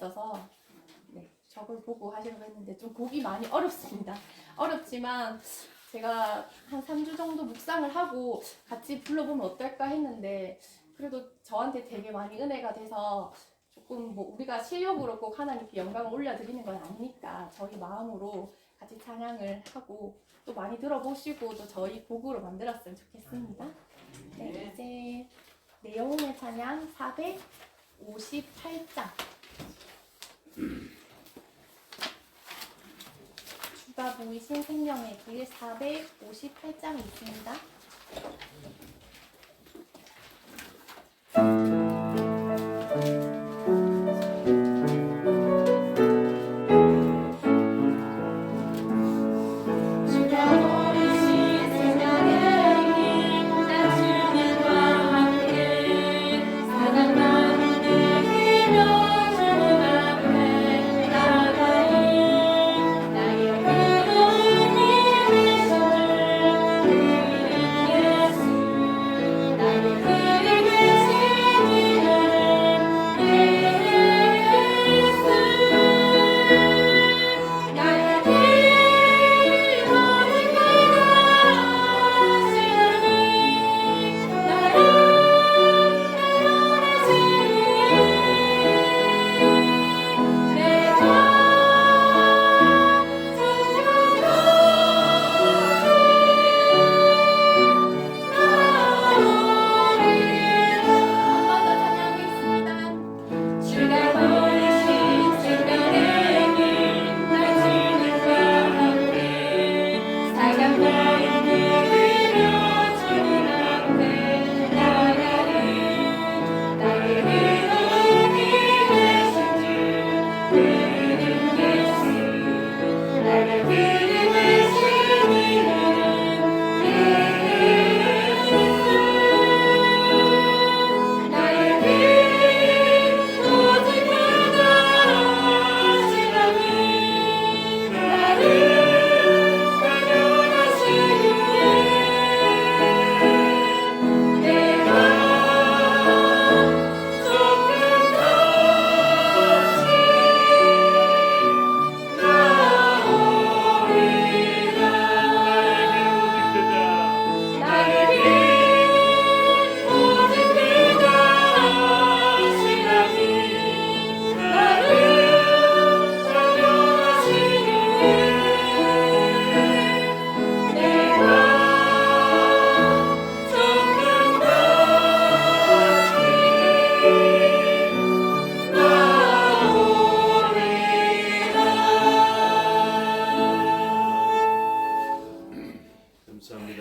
있어서 네, 저걸 보고 하시려고 했는데 좀 곡이 많이 어렵습니다. 어렵지만 제가 한 3주 정도 묵상을 하고 같이 불러보면 어떨까 했는데 그래도 저한테 되게 많이 은혜가 돼서 조금 뭐 우리가 실력으로 꼭 하나님께 영광을 올려드리는 건 아니니까 저희 마음으로 같이 찬양을 하고 또 많이 들어보시고 또 저희 곡으로 만들었으면 좋겠습니다. 네, 이제 내용의 찬양 458장 주가 보이신 생명의 길 458장이 있습니다.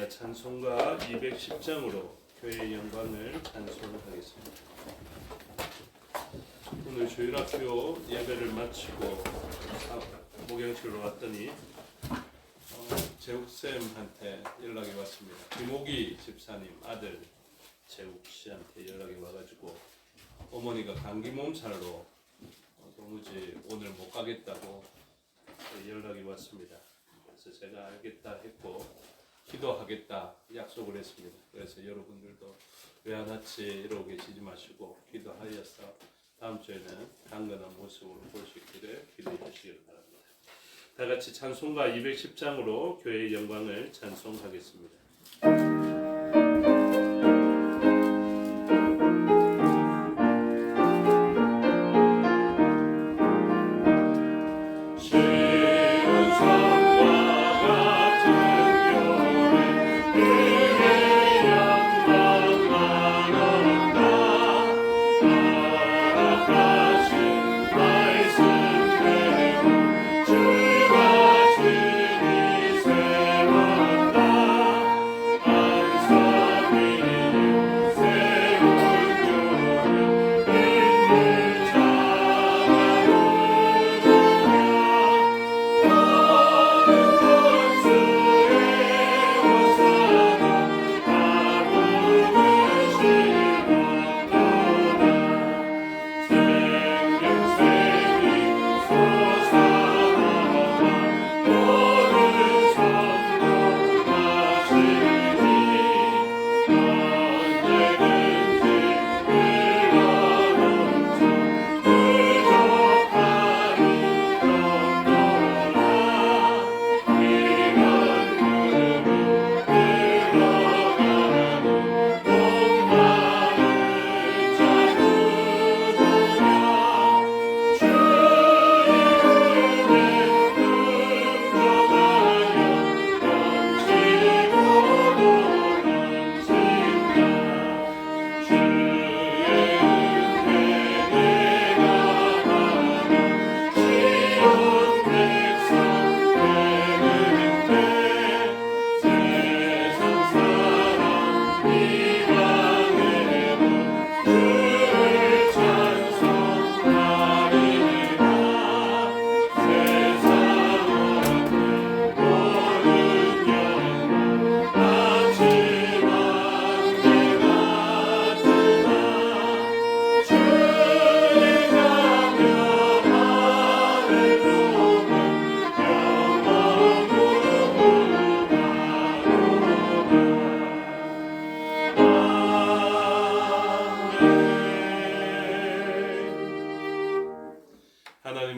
찬송가 210장으로 교회의 영광을 찬송하겠습니다. 오늘 주일학교 예배를 마치고 목양실로 왔더니 재욱쌤한테 연락이 왔습니다. 김옥희 집사님 아들 재욱씨한테 연락이 와가지고 어머니가 감기 몸살로 도무지 오늘 못 가겠다고 연락이 왔습니다. 그래서 제가 알겠다 했고 기도하겠다 약속을 했습니다. 그래서 여러분들도 외환하치 이러고 계시지 마시고 기도하여서 다음 주에는 강건한 모습으로 볼 수 있기를 기도해 주시기 바랍니다. 다 같이 찬송가 210장으로 교회의 영광을 찬송하겠습니다. 주가 주니 세웠다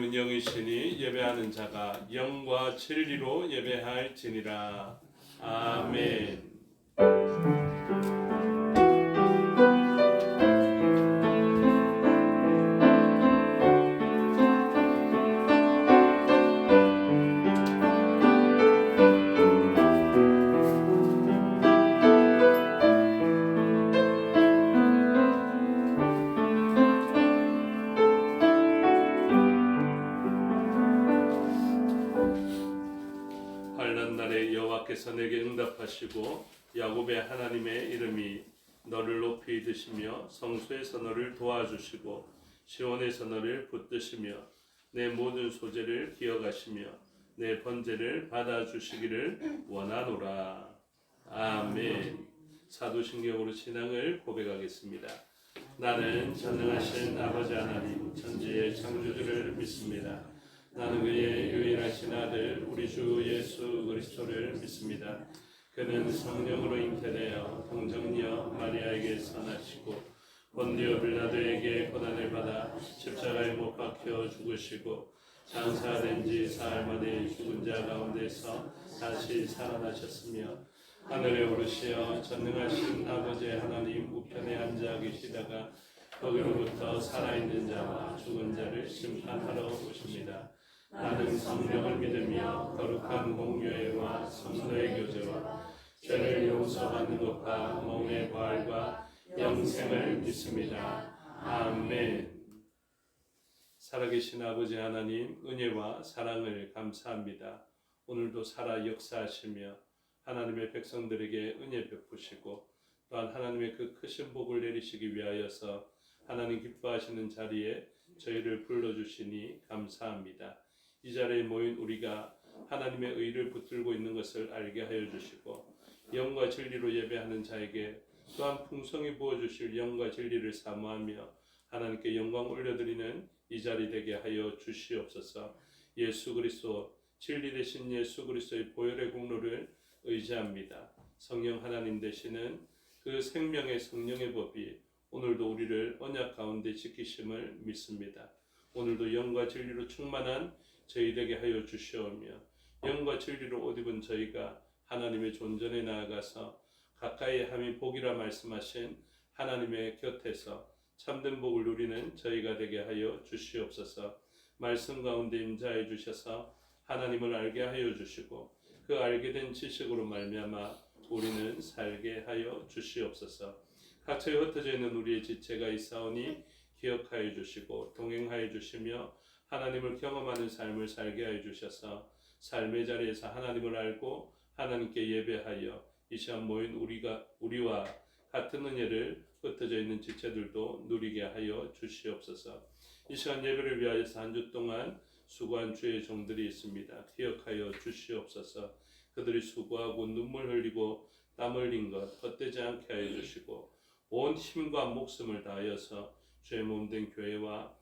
하나님은 영이시니 예배하는 자가 영과 진리로 예배할지니라. 아멘. 환난 날에 여호와께서 내게 응답하시고 야곱의 하나님의 이름이 너를 높이 드시며 성소에서 너를 도와주시고 시온에서 너를 붙드시며 내 모든 소재를 기억하시며 내 번제를 받아주시기를 원하노라. 아멘. 사도신경으로 신앙을 고백하겠습니다. 나는 전능하신 아버지 하나님 천지의 창조주를 믿습니다. 나는 그의 유일하신 아들 우리 주 예수 그리스도를 믿습니다. 그는 성령으로 잉태되어 동정녀 마리아에게서 나시고 본디오 빌라도에게 고난을 받아 십자가에 못 박혀 죽으시고 장사된 지 사흘 만에 죽은 자 가운데서 다시 살아나셨으며 하늘에 오르시어 전능하신 아버지 하나님 우편에 앉아 계시다가 거기로부터 살아있는 자와 죽은 자를 심판하러 오십니다. 나는 성령을 믿으며 거룩한 공교회와 성도의 교제와 죄를 용서받는 것과 몸의 부활과 영생을 믿습니다. 아멘. 살아계신 아버지 하나님 은혜와 사랑을 감사합니다. 오늘도 살아 역사하시며 하나님의 백성들에게 은혜 베푸시고 또한 하나님의 그 크신 복을 내리시기 위하여서 하나님 기뻐하시는 자리에 저희를 불러주시니 감사합니다. 이 자리에 모인 우리가 하나님의 의를 붙들고 있는 것을 알게 하여 주시고 영과 진리로 예배하는 자에게 또한 풍성히 부어주실 영과 진리를 사모하며 하나님께 영광 올려드리는 이 자리 되게 하여 주시옵소서. 예수 그리스도 진리 되신 예수 그리스도의 보혈의 공로를 의지합니다. 성령 하나님 되시는 그 생명의 성령의 법이 오늘도 우리를 언약 가운데 지키심을 믿습니다. 오늘도 영과 진리로 충만한 저희 되게 하여 주시오며 영과 진리로 옷 입은 저희가 하나님의 존전에 나아가서 가까이 함이 복이라 말씀하신 하나님의 곁에서 참된 복을 누리는 저희가 되게 하여 주시옵소서. 말씀 가운데 임자해 주셔서 하나님을 알게 하여 주시고 그 알게 된 지식으로 말미암아 우리는 살게 하여 주시옵소서. 각처에 흩어져 있는 우리의 지체가 있사오니 기억하여 주시고 동행하여 주시며 하나님을 경험하는 삶을 살게 하여 주셔서 삶의 자리에서 하나님을 알고 하나님께 예배하여 이 시간 모인 우리와 같은 은혜를 흩어져 있는 지체들도 누리게 하여 주시옵소서. 이 시간 예배를 위하여서 한 주 동안 수고한 주의 종들이 있습니다. 기억하여 주시옵소서. 그들이 수고하고 눈물 흘리고 땀 흘린 것 헛되지 않게 하여 주시고 온 힘과 목숨을 다하여서 주의 몸된 교회와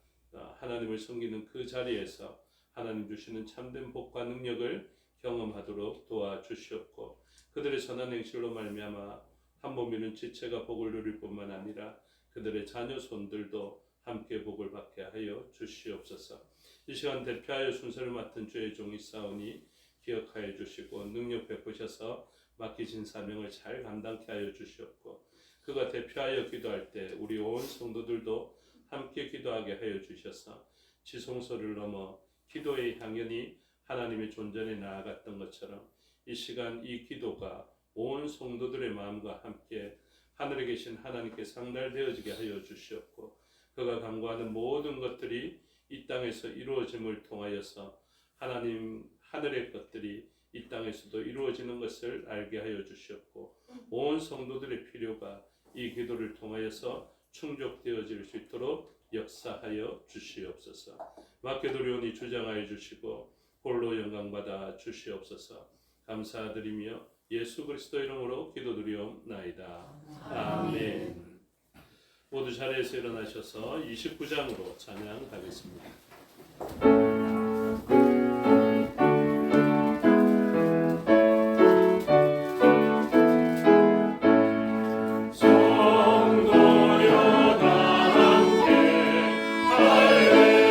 하나님을 섬기는 그 자리에서 하나님 주시는 참된 복과 능력을 경험하도록 도와주시옵고 그들의 선한 행실로 말미암아 한 몸이는 지체가 복을 누릴 뿐만 아니라 그들의 자녀 손들도 함께 복을 받게 하여 주시옵소서. 이 시간 대표하여 순서를 맡은 주의 종이 싸우니 기억하여 주시고 능력 베푸셔서 맡기신 사명을 잘 감당케 하여 주시옵고 그가 대표하여 기도할 때 우리 온 성도들도 함께 기도하게 하여 주셔서 지성소를 넘어 기도의 향연이 하나님의 존전에 나아갔던 것처럼 이 시간 이 기도가 온 성도들의 마음과 함께 하늘에 계신 하나님께 상달되어지게 하여 주시옵고 그가 간구하는 모든 것들이 이 땅에서 이루어짐을 통하여서 하나님 하늘의 것들이 이 땅에서도 이루어지는 것을 알게 하여 주시옵고 온 성도들의 필요가 이 기도를 통하여서 충족되어질 수 있도록 역사하여 주시옵소서. 마케도리온이 주장하여 주시고 홀로 영광받아 주시옵소서. 감사드리며 예수 그리스도 이름으로 기도드리옵나이다. 아멘. 모두 자리에서 일어나셔서 29장으로 찬양하겠습니다. 성도여 다 함께 할렐루야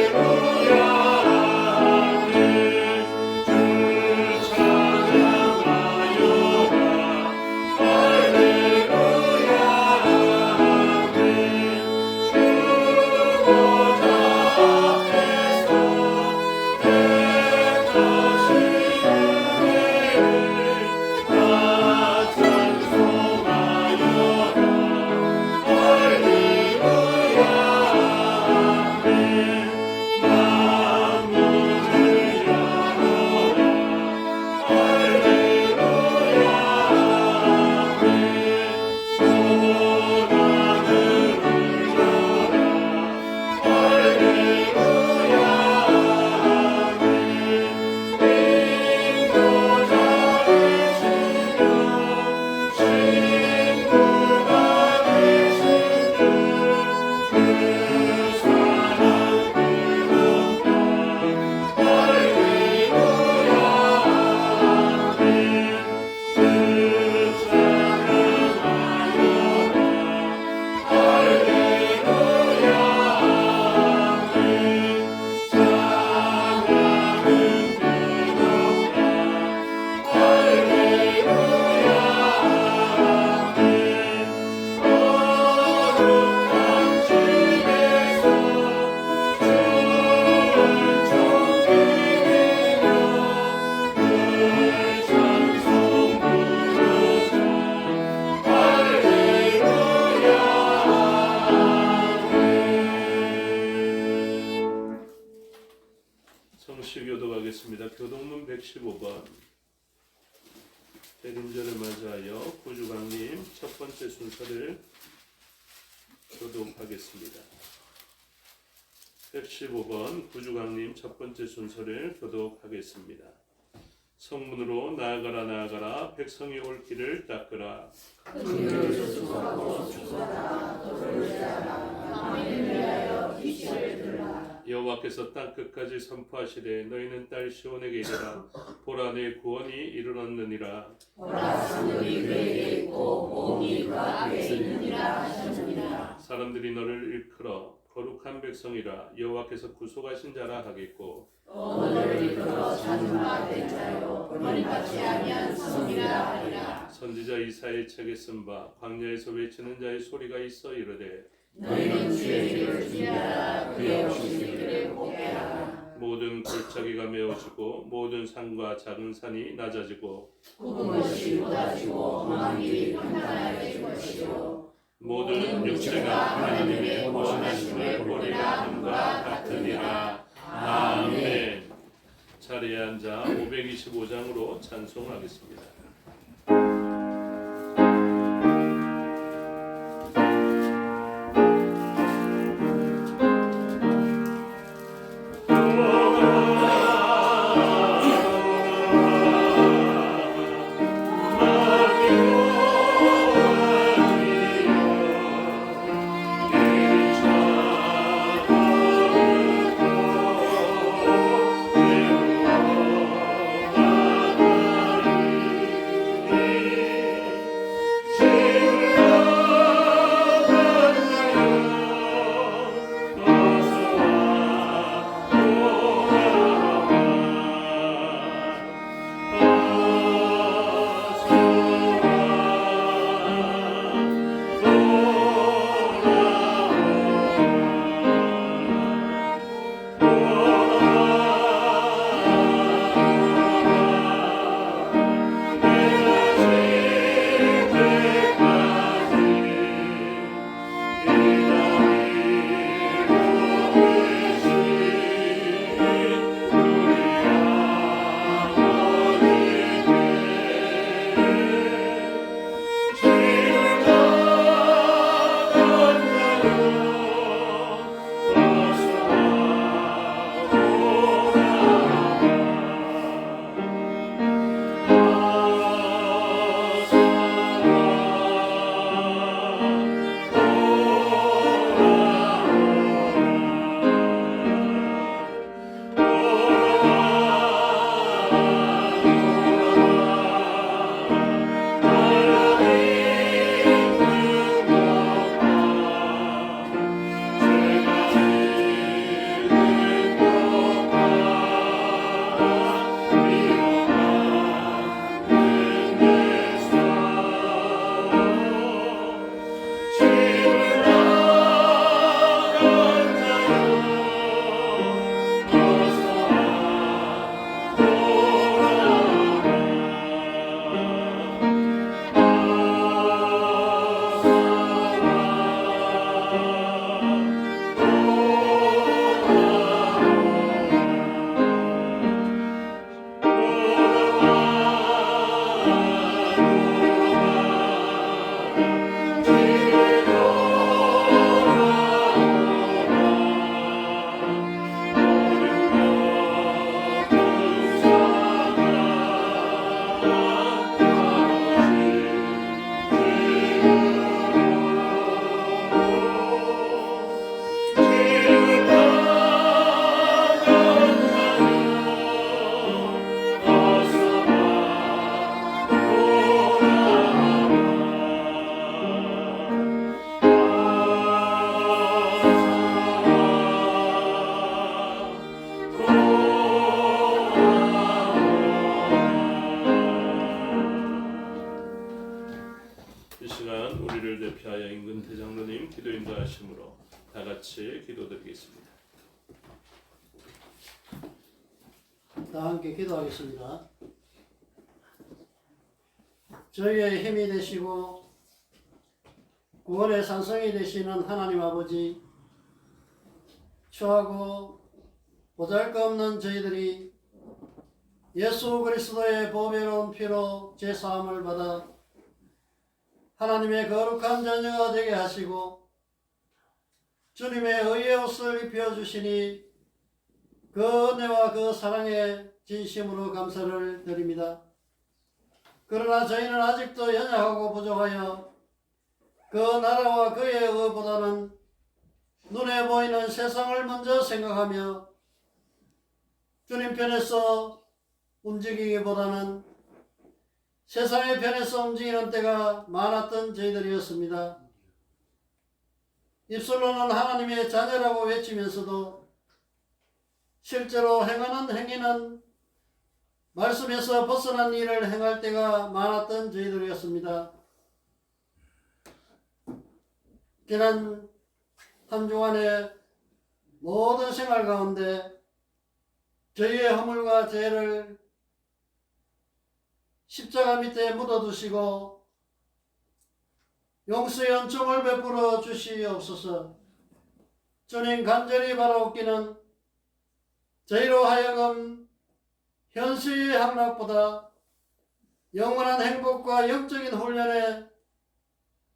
기도하겠습니다. 교동문 115번 대림절을 맞이하여 구주강림 첫 번째 순서를 교독하겠습니다. 115번 구주강림 첫 번째 순서를 교독하겠습니다. 성문으로 나아가라 나아가라 백성이 올 길을 닦으라. 여호와께서 땅 끝까지 선포하시되 너희는 딸 시온에게 이르라. 보라 내 구원이 이르렀느니라. 사람들이 너를 일컬어 거룩한 백성이라 여호와께서 구속하신 자라 하겠고 선지자 이사야의 책에 쓴 바 광야에서 외치는 자의 소리가 있어 이르되 너희는 주의 길을 준비하라. 그의 오실 길을 보게하라. 모든 골짜기가 메워지고 모든 산과 작은 산이 낮아지고 굽은 것이 쏟아지고 험한 길이 평탄하게 것이요 모든 육체가 하나님의 원하심을 보리라 함과 같으니라. 아멘. 자리에 앉아 525장으로 찬송하겠습니다. 같이 기도드리겠습니다. 다 함께 기도하겠습니다. 저희의 힘이 되시고 구원의 산성이 되시는 하나님 아버지, 처하고 보잘것없는 저희들이 예수 그리스도의 보배로운 피로 제사함을 받아 하나님의 거룩한 자녀가 되게 하시고 주님의 의의 옷을 입혀주시니 그 은혜와 그 사랑에 진심으로 감사를 드립니다. 그러나 저희는 아직도 연약하고 부족하여 그 나라와 그의 의보다는 눈에 보이는 세상을 먼저 생각하며 주님 편에서 움직이기보다는 세상의 편에서 움직이는 때가 많았던 저희들이었습니다. 입술로는 하나님의 자녀라고 외치면서도 실제로 행하는 행위는 말씀에서 벗어난 일을 행할 때가 많았던 저희들이었습니다. 지난 한 주간의 모든 생활 가운데 저희의 허물과 죄를 십자가 밑에 묻어두시고 용서의 은총을 베풀어 주시옵소서. 주님 간절히 바라옵기는 저희로 하여금 현세의 향락보다 영원한 행복과 영적인 훈련에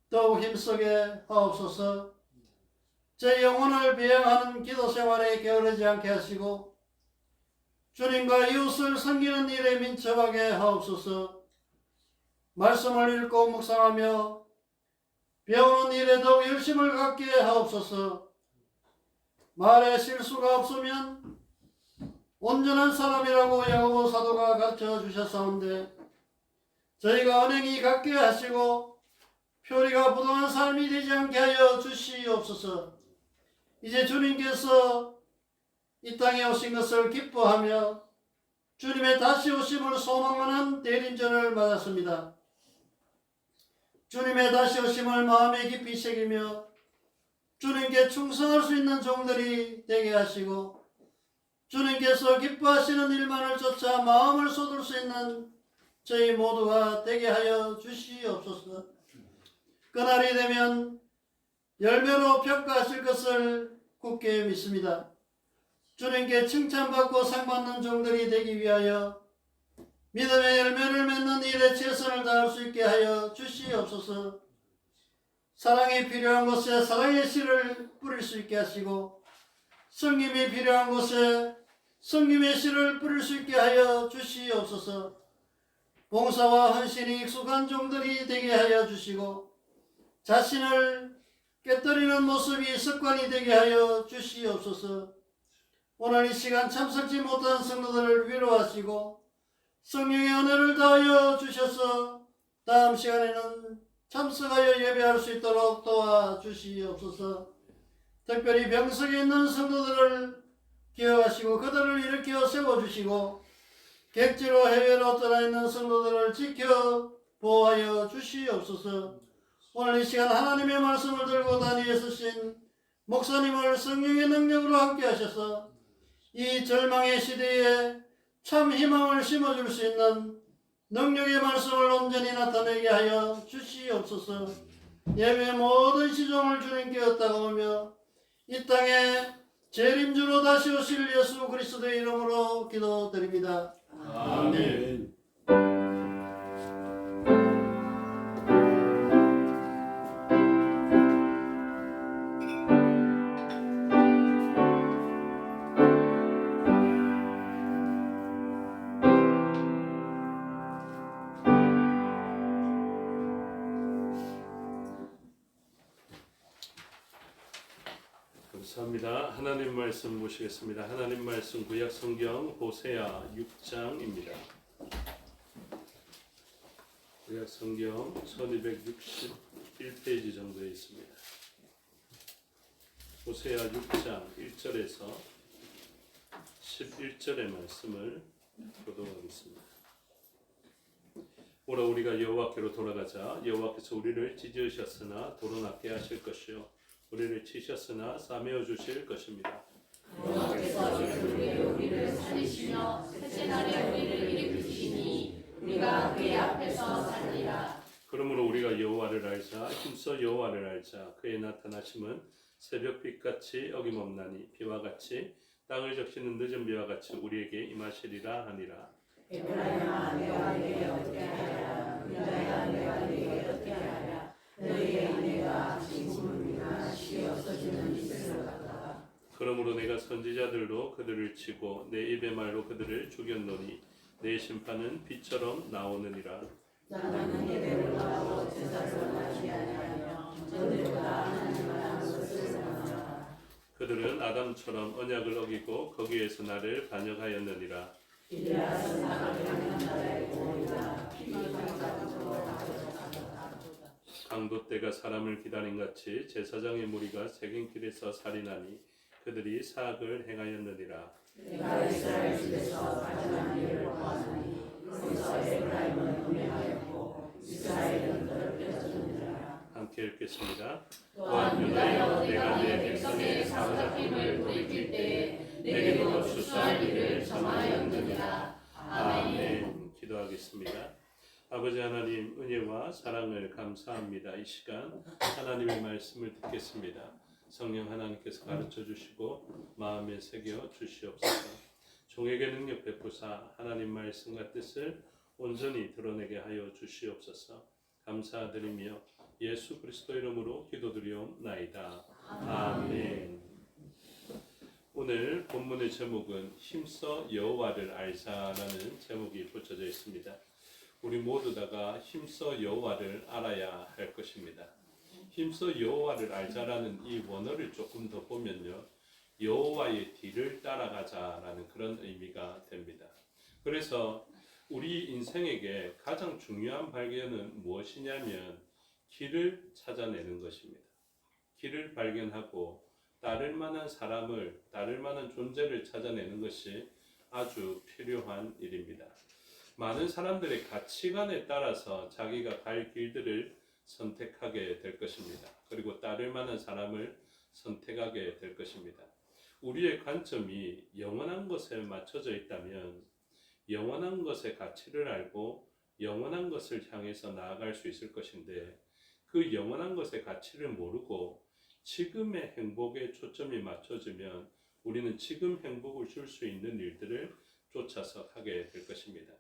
더욱 힘쓰게 하옵소서. 제 영혼을 비행하는 기도 생활에 게으르지 않게 하시고 주님과 이웃을 섬기는 일에 민첩하게 하옵소서. 말씀을 읽고 묵상하며 배우는 일에 더욱 열심을 갖게 하옵소서. 말에 실수가 없으면 온전한 사람이라고 야고보 사도가 가르쳐 주셨사온데 저희가 언행이 같게 하시고 표리가 부동한 삶이 되지 않게 하여 주시옵소서. 이제 주님께서 이 땅에 오신 것을 기뻐하며 주님의 다시 오심을 소망하는 대림전을 맞았습니다. 주님의 다시 오심을 마음에 깊이 새기며 주님께 충성할 수 있는 종들이 되게 하시고 주님께서 기뻐하시는 일만을 쫓아 마음을 쏟을 수 있는 저희 모두가 되게 하여 주시옵소서. 그날이 되면 열매로 평가하실 것을 굳게 믿습니다. 주님께 칭찬받고 상받는 종들이 되기 위하여 믿음의 열매를 맺는 일에 최선을 다할 수 있게 하여 주시옵소서. 사랑이 필요한 곳에 사랑의 씨를 뿌릴 수 있게 하시고 성김이 필요한 곳에 성김의 씨를 뿌릴 수 있게 하여 주시옵소서. 봉사와 헌신이 익숙한 종들이 되게 하여 주시고 자신을 깨뜨리는 모습이 습관이 되게 하여 주시옵소서. 오늘 이 시간 참석지 못한 성도들을 위로하시고 성령의 은혜를 다하여 주셔서 다음 시간에는 참석하여 예배할 수 있도록 도와주시옵소서. 특별히 병석에 있는 성도들을 기억하시고 그들을 일으켜 세워주시고 객지로 해외로 떠나 있는 성도들을 지켜 보호하여 주시옵소서. 오늘 이 시간 하나님의 말씀을 들고 다니에 서신 목사님을 성령의 능력으로 함께 하셔서 이 절망의 시대에 참 희망을 심어줄 수 있는 능력의 말씀을 온전히 나타내게 하여 주시옵소서. 예배의 모든 시종을 주님께 얻다가오며 이 땅에 재림주로 다시 오실 예수 그리스도의 이름으로 기도드립니다. 아멘. 감사합니다. 하나님 말씀 보시겠습니다. 하나님 말씀 구약 성경 호세아 6장입니다. 구약 성경 1261페이지 정도에 있습니다. 호세아 6장 1절에서 11절의 말씀을 교독하겠습니다. 오라 우리가 여호와께로 돌아가자. 여호와께서 우리를 찢으셨으나 도로나게 하실 것이요 우리를 치셨으나 싸매어 주실 것입니다. 여호와께서 우리를 살리시며 셋째 날에 우리를 일으키시니 우리가 그의 앞에서 살리라. 그러므로 우리가 여호와를 알자. 힘써 여호와를 알자. 그의 나타나심은 새벽빛같이 어김없나니 비와 같이 땅을 적시는 늦은 비와 같이 우리에게 임하시리라 하니라. 에브라임아 내가 내게 어떻게 하랴 유다야 내가 내게 어떻게 하랴 너희의 아내가 지금이나 시 없어지는 짓을 갖다가 그러므로 내가 선지자들로 그들을 치고 내 입의 말로 그들을 죽였노니 내 심판은 비처럼 나오느니라. 나는 예배를 하고 제사를 원하지 아니하며 저들보다 하나님을 아는 것을 원하노라. 그들은 아담처럼 언약을 어기고 거기에서 나를 반역하였느니라. 이리하여 나를 향한 나라의 공이다 강도 때가 사람을 기다린 같이 제사장의 무리가 세겜길에서 살인하니 그들이 사악을 행하였느니라. 내가 이스라엘 집에서 가증한 일을 보았으니 거기서 에브라임은 음행하였고 이스라엘은 더럽혀졌느니라. 함께 읽겠습니다. 또한 유다여 내가 내 백성의 사로잡힘을 돌이킬 때에 내게도 수수할 일을 정하였느니라. 아멘. 기도하겠습니다. 아버지 하나님 은혜와 사랑을 감사합니다. 이 시간 하나님의 말씀을 듣겠습니다. 성령 하나님께서 가르쳐 주시고 마음에 새겨 주시옵소서. 종에게 능력 베푸사 하나님 말씀과 뜻을 온전히 드러내게 하여 주시옵소서. 감사드리며 예수 그리스도 이름으로 기도드리옵나이다. 아멘. 오늘 본문의 제목은 힘써 여호와를 알자라는 제목이 붙여져 있습니다. 우리 모두 다가 힘써 여호와를 알아야 할 것입니다. 힘써 여호와를 알자라는 이 원어를 조금 더 보면요, 여호와의 뒤를 따라가자라는 그런 의미가 됩니다. 그래서 우리 인생에게 가장 중요한 발견은 무엇이냐면 길을 찾아내는 것입니다. 길을 발견하고 따를 만한 사람을, 따를 만한 존재를 찾아내는 것이 아주 필요한 일입니다. 많은 사람들의 가치관에 따라서 자기가 갈 길들을 선택하게 될 것입니다. 그리고 따를 만한 사람을 선택하게 될 것입니다. 우리의 관점이 영원한 것에 맞춰져 있다면 영원한 것의 가치를 알고 영원한 것을 향해서 나아갈 수 있을 것인데, 그 영원한 것의 가치를 모르고 지금의 행복에 초점이 맞춰지면 우리는 지금 행복을 줄 수 있는 일들을 쫓아서 하게 될 것입니다.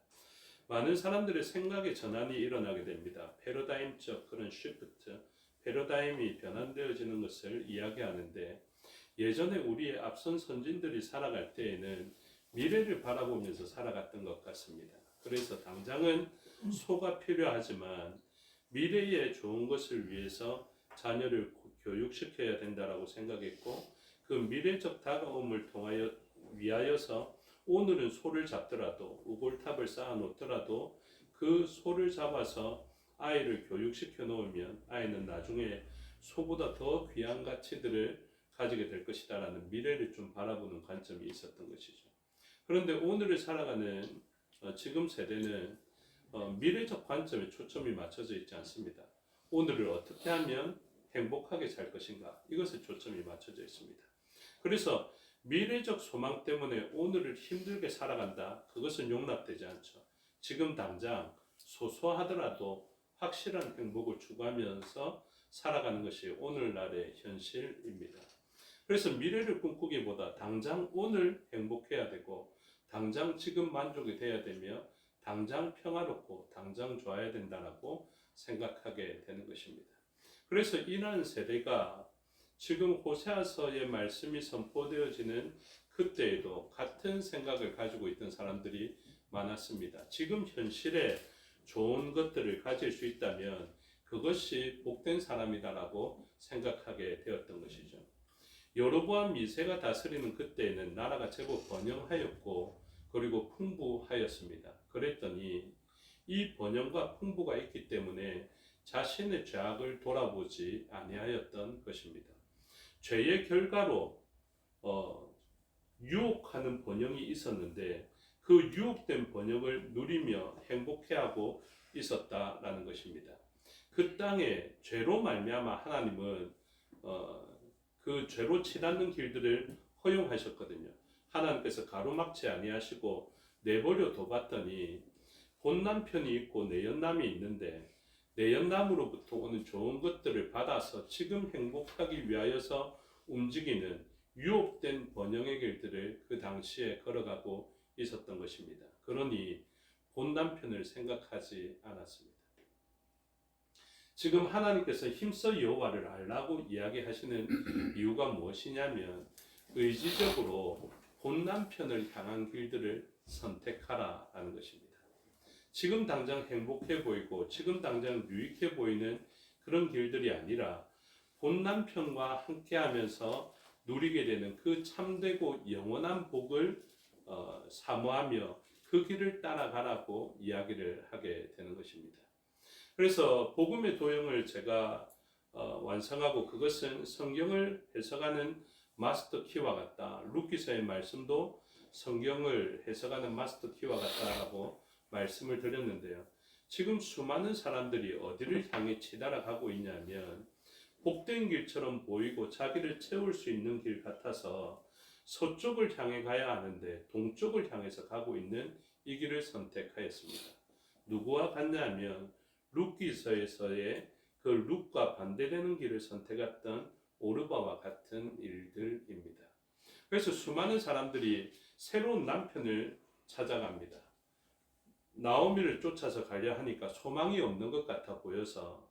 많은 사람들의 생각의 전환이 일어나게 됩니다. 패러다임적 그런 시프트, 패러다임이 변환되어지는 것을 이야기하는데, 예전에 우리의 앞선 선진들이 살아갈 때에는 미래를 바라보면서 살아갔던 것 같습니다. 그래서 당장은 소가 필요하지만 미래에 좋은 것을 위해서 자녀를 교육시켜야 된다라고 생각했고, 그 미래적 다가옴을 위하여서 오늘은 소를 잡더라도, 우골탑을 쌓아 놓더라도 그 소를 잡아서 아이를 교육시켜 놓으면 아이는 나중에 소보다 더 귀한 가치들을 가지게 될 것이다라는 미래를 좀 바라보는 관점이 있었던 것이죠. 그런데 오늘을 살아가는 지금 세대는 미래적 관점에 초점이 맞춰져 있지 않습니다. 오늘을 어떻게 하면 행복하게 살 것인가, 이것에 초점이 맞춰져 있습니다. 그래서 미래적 소망 때문에 오늘을 힘들게 살아간다, 그것은 용납되지 않죠. 지금 당장 소소하더라도 확실한 행복을 추구하면서 살아가는 것이 오늘날의 현실입니다. 그래서 미래를 꿈꾸기보다 당장 오늘 행복해야 되고, 당장 지금 만족이 돼야 되며, 당장 평화롭고 당장 좋아야 된다라고 생각하게 되는 것입니다. 그래서 이러한 세대가 지금 호세아서의 말씀이 선포되어지는 그때에도 같은 생각을 가지고 있던 사람들이 많았습니다. 지금 현실에 좋은 것들을 가질 수 있다면 그것이 복된 사람이다라고 생각하게 되었던 것이죠. 여로보암 2세가 다스리는 그때에는 나라가 제법 번영하였고 그리고 풍부하였습니다. 그랬더니 이 번영과 풍부가 있기 때문에 자신의 죄악을 돌아보지 아니하였던 것입니다. 죄의 결과로 유혹하는 번영이 있었는데 그 유혹된 번영을 누리며 행복해하고 있었다라는 것입니다. 그 땅에 죄로 말미암아 하나님은 그 죄로 치닫는 길들을 허용하셨거든요. 하나님께서 가로막지 아니하시고 내버려 둬봤더니 본남편이 있고 내연남이 있는데 내연남으로부터 오는 좋은 것들을 받아서 지금 행복하기 위하여서 움직이는 유혹된 번영의 길들을 그 당시에 걸어가고 있었던 것입니다. 그러니 본 남편을 생각하지 않았습니다. 지금 하나님께서 힘써 여호와를 알라고 이야기하시는 이유가 무엇이냐면 의지적으로 본 남편을 향한 길들을 선택하라라는 것입니다. 지금 당장 행복해 보이고 지금 당장 유익해 보이는 그런 길들이 아니라 본 남편과 함께하면서 누리게 되는 그 참되고 영원한 복을 사모하며 그 길을 따라가라고 이야기를 하게 되는 것입니다. 그래서 복음의 도형을 제가 완성하고 그것은 성경을 해석하는 마스터 키와 같다. 룻기서의 말씀도 성경을 해석하는 마스터 키와 같다라고 말씀을 드렸는데요. 지금 수많은 사람들이 어디를 향해 치달아가고 있냐면 복된 길처럼 보이고 자기를 채울 수 있는 길 같아서 서쪽을 향해 가야 하는데 동쪽을 향해서 가고 있는 이 길을 선택하였습니다. 누구와 같냐면 룻기서에서의 그 룻과 반대되는 길을 선택했던 오르바와 같은 일들입니다. 그래서 수많은 사람들이 새로운 남편을 찾아갑니다. 나오미를 쫓아서 가려 하니까 소망이 없는 것 같아 보여서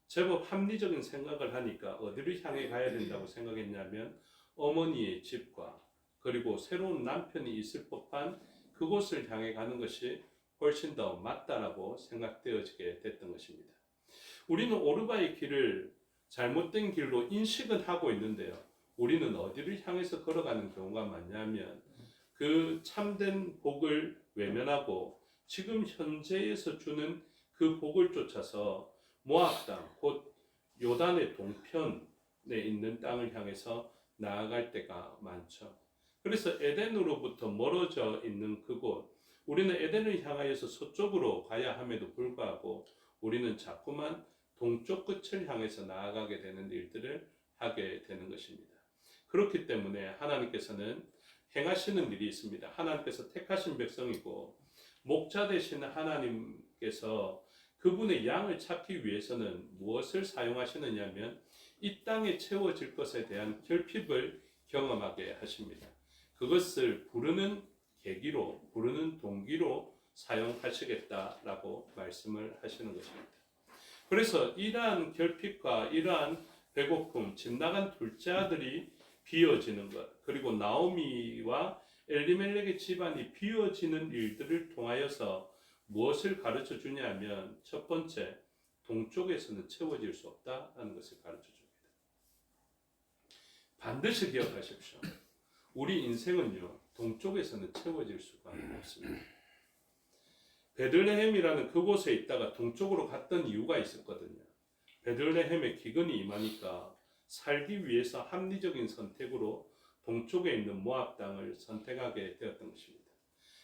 제법 합리적인 생각을 하니까 어디를 향해 가야 된다고 생각했냐면 어머니의 집과 그리고 새로운 남편이 있을 법한 그곳을 향해 가는 것이 훨씬 더 맞다라고 생각되어지게 됐던 것입니다. 우리는 오르바의 길을 잘못된 길로 인식은 하고 있는데요. 우리는 어디를 향해서 걸어가는 경우가 많냐면 그 참된 복을 외면하고 지금 현재에서 주는 그 복을 쫓아서 모압 땅, 곧 요단의 동편에 있는 땅을 향해서 나아갈 때가 많죠. 그래서 에덴으로부터 멀어져 있는 그곳, 우리는 에덴을 향하여서 서쪽으로 가야 함에도 불구하고 우리는 자꾸만 동쪽 끝을 향해서 나아가게 되는 일들을 하게 되는 것입니다. 그렇기 때문에 하나님께서는 행하시는 일이 있습니다. 하나님께서 택하신 백성이고 목자 되시는 하나님께서 그분의 양을 찾기 위해서는 무엇을 사용하시느냐면 이 땅에 채워질 것에 대한 결핍을 경험하게 하십니다. 그것을 부르는 계기로, 부르는 동기로 사용하시겠다라고 말씀을 하시는 것입니다. 그래서 이러한 결핍과 이러한 배고픔, 집 나간 둘째 아들이 비어지는 것, 그리고 나오미와 엘리멜렉의 집안이 비어지는 일들을 통하여서 무엇을 가르쳐 주냐면 첫 번째, 동쪽에서는 채워질 수 없다는 것을 가르쳐 줍니다. 반드시 기억하십시오. 우리 인생은요, 동쪽에서는 채워질 수가 없습니다. 베들레헴이라는 그곳에 있다가 동쪽으로 갔던 이유가 있었거든요. 베들레헴에 기근이 임하니까 살기 위해서 합리적인 선택으로 동쪽에 있는 모압 땅을 선택하게 되었던 것입니다.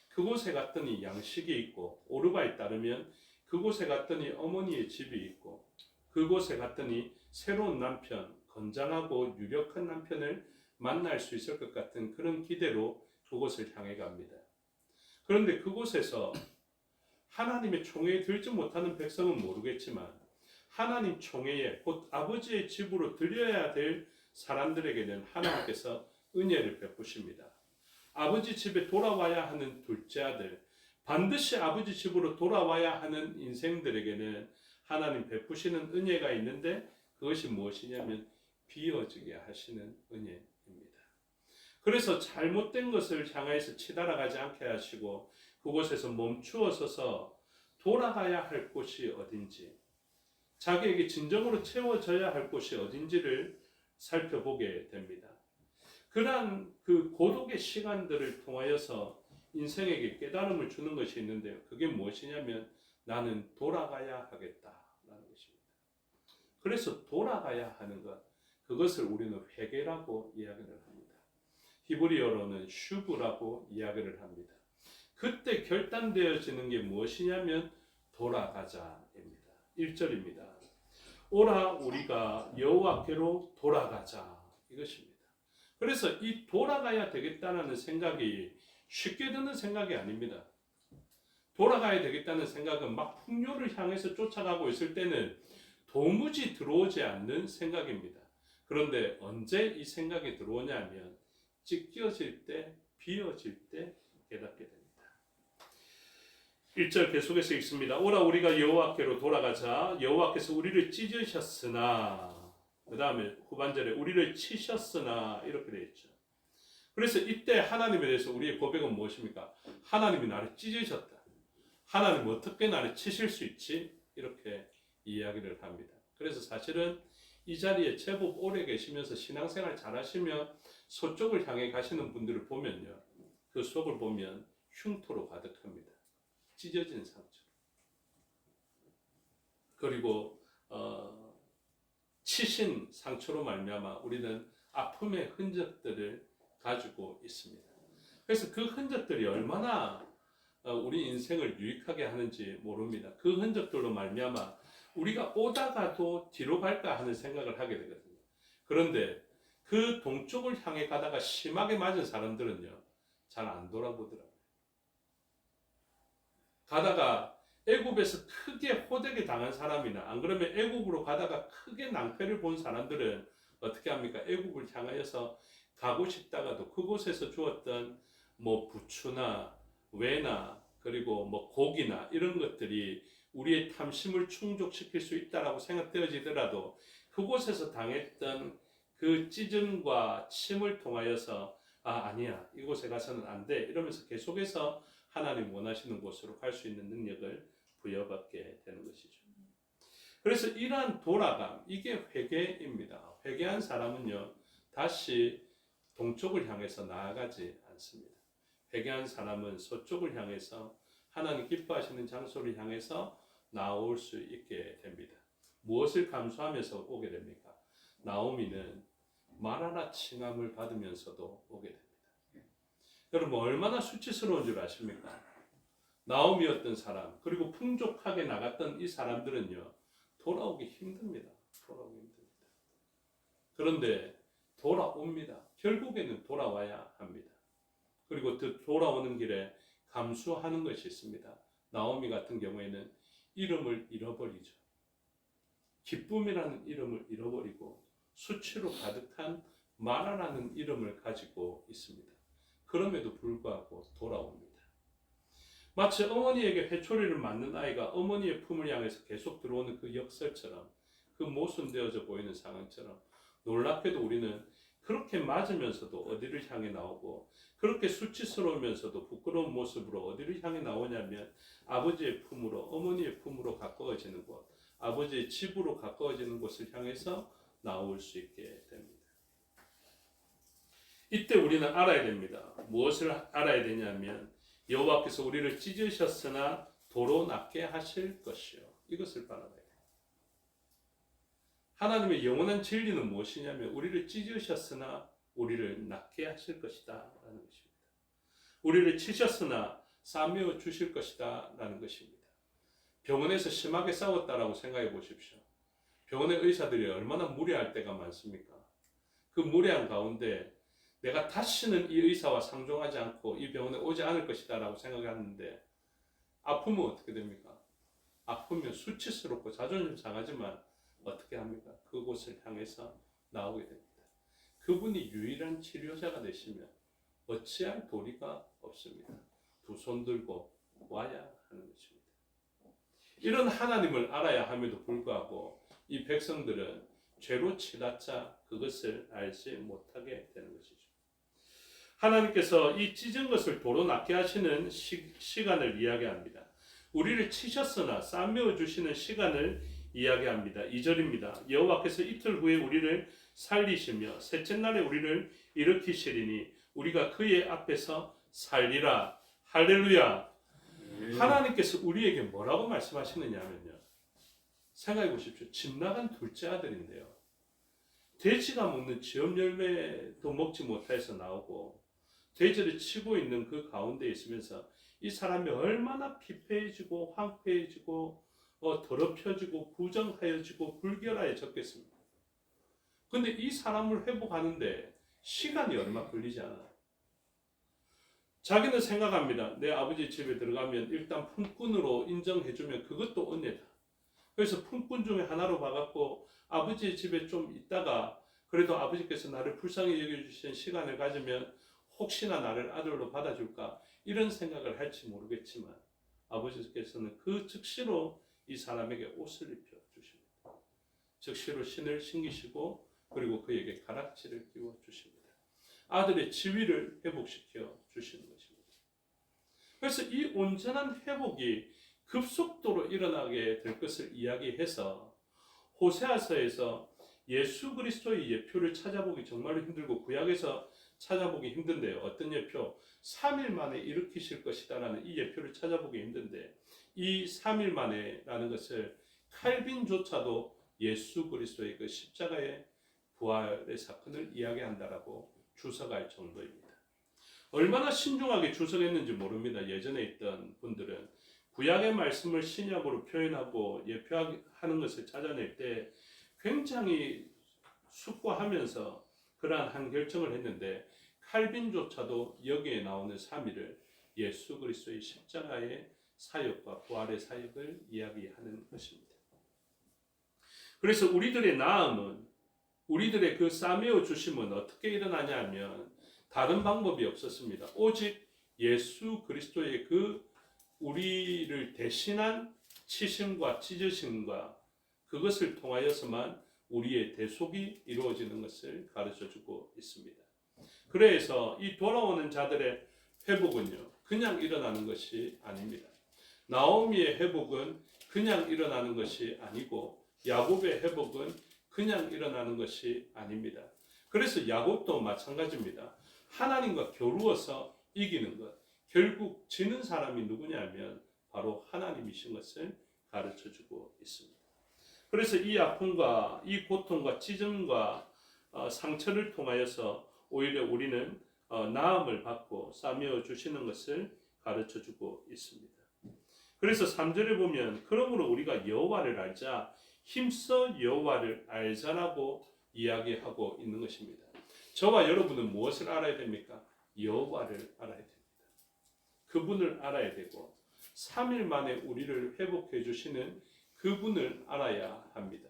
그곳에 갔더니 양식이 있고 오르바에 따르면 그곳에 갔더니 어머니의 집이 있고 그곳에 갔더니 새로운 남편, 건장하고 유력한 남편을 만날 수 있을 것 같은 그런 기대로 그곳을 향해 갑니다. 그런데 그곳에서 하나님의 총회에 들지 못하는 백성은 모르겠지만 하나님 총회에 곧 아버지의 집으로 들려야 될 사람들에게는 하나님께서 은혜를 베푸십니다. 아버지 집에 돌아와야 하는 둘째 아들, 반드시 아버지 집으로 돌아와야 하는 인생들에게는 하나님 베푸시는 은혜가 있는데 그것이 무엇이냐면 비어지게 하시는 은혜입니다. 그래서 잘못된 것을 향해서 치달아가지 않게 하시고 그곳에서 멈추어 서서 돌아가야 할 곳이 어딘지, 자기에게 진정으로 채워져야 할 곳이 어딘지를 살펴보게 됩니다. 그러한 그 고독의 시간들을 통하여서 인생에게 깨달음을 주는 것이 있는데요. 그게 무엇이냐면 나는 돌아가야 하겠다라는 것입니다. 그래서 돌아가야 하는 것, 그것을 우리는 회개라고 이야기를 합니다. 히브리어로는 슈브라고 이야기를 합니다. 그때 결단되어지는 게 무엇이냐면 돌아가자입니다. 1절입니다. 오라 우리가 여호와께로 돌아가자, 이것입니다. 그래서 이 돌아가야 되겠다는 생각이 쉽게 드는 생각이 아닙니다. 돌아가야 되겠다는 생각은 막 풍요를 향해서 쫓아가고 있을 때는 도무지 들어오지 않는 생각입니다. 그런데 언제 이 생각이 들어오냐면 찢겨질 때, 비어질 때 깨닫게 됩니다. 1절 계속해서 읽습니다. 오라 우리가 여호와께로 돌아가자. 여호와께서 우리를 찢으셨으나, 그 다음에 후반절에 우리를 치셨으나 이렇게 되어 있죠. 그래서 이때 하나님에 대해서 우리의 고백은 무엇입니까? 하나님이 나를 찢으셨다. 하나님 어떻게 나를 치실 수 있지? 이렇게 이야기를 합니다. 그래서 사실은 이 자리에 제법 오래 계시면서 신앙생활 잘 하시며 서쪽을 향해 가시는 분들을 보면요, 그 속을 보면 흉터로 가득합니다. 찢어진 상처. 그리고 치신 상처로 말미암아 우리는 아픔의 흔적들을 가지고 있습니다. 그래서 그 흔적들이 얼마나 우리 인생을 유익하게 하는지 모릅니다. 그 흔적들로 말미암아 우리가 오다가도 뒤로 갈까 하는 생각을 하게 되거든요. 그런데 그 동쪽을 향해 가다가 심하게 맞은 사람들은요, 잘 안 돌아보더라고요. 가다가 애굽에서 크게 호되게 당한 사람이나 안 그러면 애굽으로 가다가 크게 낭패를 본 사람들은 어떻게 합니까? 애굽을 향하여서 가고 싶다가도 그곳에서 주었던 뭐 부추나 외나 그리고 뭐 고기나 이런 것들이 우리의 탐심을 충족시킬 수 있다라고 생각되어지더라도 그곳에서 당했던 그 찢음과 침을 통하여서 아니야, 이곳에 가서는 안 돼, 이러면서 계속해서 하나님 원하시는 곳으로 갈 수 있는 능력을 부여받게 되는 것이죠. 그래서 이러한 돌아감, 이게 회개입니다. 회개한 사람은요, 다시 동쪽을 향해서 나아가지 않습니다. 회개한 사람은 서쪽을 향해서 하나님 기뻐하시는 장소를 향해서 나올 수 있게 됩니다. 무엇을 감수하면서 오게 됩니까? 나오미는 마라라 칭함을 받으면서도 오게 됩니다. 여러분, 얼마나 수치스러운 줄 아십니까? 나오미였던 사람, 그리고 풍족하게 나갔던 이 사람들은요, 돌아오기 힘듭니다. 돌아오기 힘듭니다. 그런데 돌아옵니다. 결국에는 돌아와야 합니다. 그리고 그 돌아오는 길에 감수하는 것이 있습니다. 나오미 같은 경우에는 이름을 잃어버리죠. 기쁨이라는 이름을 잃어버리고 수치로 가득한 마라라는 이름을 가지고 있습니다. 그럼에도 불구하고 돌아옵니다. 마치 어머니에게 회초리를 맞는 아이가 어머니의 품을 향해서 계속 들어오는 그 역설처럼, 그 모순되어져 보이는 상황처럼, 놀랍게도 우리는 그렇게 맞으면서도 어디를 향해 나오고, 그렇게 수치스러우면서도 부끄러운 모습으로 어디를 향해 나오냐면 아버지의 품으로, 어머니의 품으로 가까워지는 곳, 아버지의 집으로 가까워지는 곳을 향해서 나올 수 있게 됩니다. 이때 우리는 알아야 됩니다. 무엇을 알아야 되냐면 여호와께서 우리를 찢으셨으나 도로 낫게 하실 것이요. 이것을 바라봐야 돼요. 하나님의 영원한 진리는 무엇이냐면 우리를 찢으셨으나 우리를 낫게 하실 것이다 라는 것입니다. 우리를 치셨으나 싸매어 주실 것이다 라는 것입니다. 병원에서 심하게 싸웠다라고 생각해 보십시오. 병원의 의사들이 얼마나 무례할 때가 많습니까? 그 무례한 가운데 내가 다시는 이 의사와 상종하지 않고 이 병원에 오지 않을 것이다 라고 생각하는데 아프면 어떻게 됩니까? 아프면 수치스럽고 자존심 상하지만 어떻게 합니까? 그곳을 향해서 나오게 됩니다. 그분이 유일한 치료자가 되시면 어찌할 도리가 없습니다. 두 손 들고 와야 하는 것입니다. 이런 하나님을 알아야 함에도 불구하고 이 백성들은 죄로 치닫자 그것을 알지 못하게 되는 것이죠. 하나님께서 이 찢은 것을 도로 낫게 하시는 시간을 이야기합니다. 우리를 치셨으나 싸매어 주시는 시간을 이야기합니다. 2절입니다. 여호와께서 이틀 후에 우리를 살리시며 셋째 날에 우리를 일으키시리니 우리가 그의 앞에서 살리라. 할렐루야. 하나님께서 우리에게 뭐라고 말씀하시느냐면요, 생각해 보십시오. 집 나간 둘째 아들인데요, 돼지가 먹는 지업 열매도 먹지 못해서 나오고 돼지를 치고 있는 그 가운데 있으면서 이 사람이 얼마나 피폐해지고 황폐해지고 더럽혀지고 부정하여지고 불결하여졌겠습니까? 근데 이 사람을 회복하는데 시간이 얼마 걸리지 않아요. 자기는 생각합니다. 내 아버지 집에 들어가면 일단 품꾼으로 인정해주면 그것도 은혜다. 그래서 품꾼 중에 하나로 봐갖고 아버지 집에 좀 있다가 그래도 아버지께서 나를 불쌍히 여겨주신 시간을 가지면 혹시나 나를 아들로 받아줄까 이런 생각을 할지 모르겠지만 아버지께서는 그 즉시로 이 사람에게 옷을 입혀 주십니다. 즉시로 신을 신기시고 그리고 그에게 가락지를 끼워 주십니다. 아들의 지위를 회복시켜 주시는 것입니다. 그래서 이 온전한 회복이 급속도로 일어나게 될 것을 이야기해서 호세아서에서 예수 그리스도의 예표를 찾아보기 정말로 힘들고 구약에서 찾아보기 힘든데요. 어떤 예표? 3일 만에 일으키실 것이다라는 이 예표를 찾아보기 힘든데 이 3일 만에라는 것을 칼빈조차도 예수 그리스도의 그 십자가의 부활의 사건을 이야기한다라고 주석할 정도입니다. 얼마나 신중하게 주석했는지 모릅니다. 예전에 있던 분들은 구약의 말씀을 신약으로 표현하고 예표하는 것을 찾아낼 때 굉장히 숙고하면서 그러한 한 결정을 했는데 칼빈조차도 여기에 나오는 3일을 예수 그리스도의 십자가의 사역과 부활의 사역을 이야기하는 것입니다. 그래서 우리들의 나음은 우리들의 그 싸매어 주심은 어떻게 일어나냐 하면 다른 방법이 없었습니다. 오직 예수 그리스도의 그 우리를 대신한 치심과 찢으심과 그것을 통하여서만 우리의 대속이 이루어지는 것을 가르쳐주고 있습니다. 그래서 이 돌아오는 자들의 회복은요, 그냥 일어나는 것이 아닙니다. 나오미의 회복은 그냥 일어나는 것이 아니고 야곱의 회복은 그냥 일어나는 것이 아닙니다. 그래서 야곱도 마찬가지입니다. 하나님과 겨루어서 이기는 것, 결국 지는 사람이 누구냐면 바로 하나님이신 것을 가르쳐주고 있습니다. 그래서 이 아픔과 이 고통과 찢음과 상처를 통하여서 오히려 우리는 나음을 받고 싸매어 주시는 것을 가르쳐주고 있습니다. 그래서 3절에 보면 그러므로 우리가 여호와를 알자 힘써 여호와를 알자라고 이야기하고 있는 것입니다. 저와 여러분은 무엇을 알아야 됩니까? 여호와를 알아야 됩니다. 그분을 알아야 되고 3일 만에 우리를 회복해 주시는 그분을 알아야 합니다.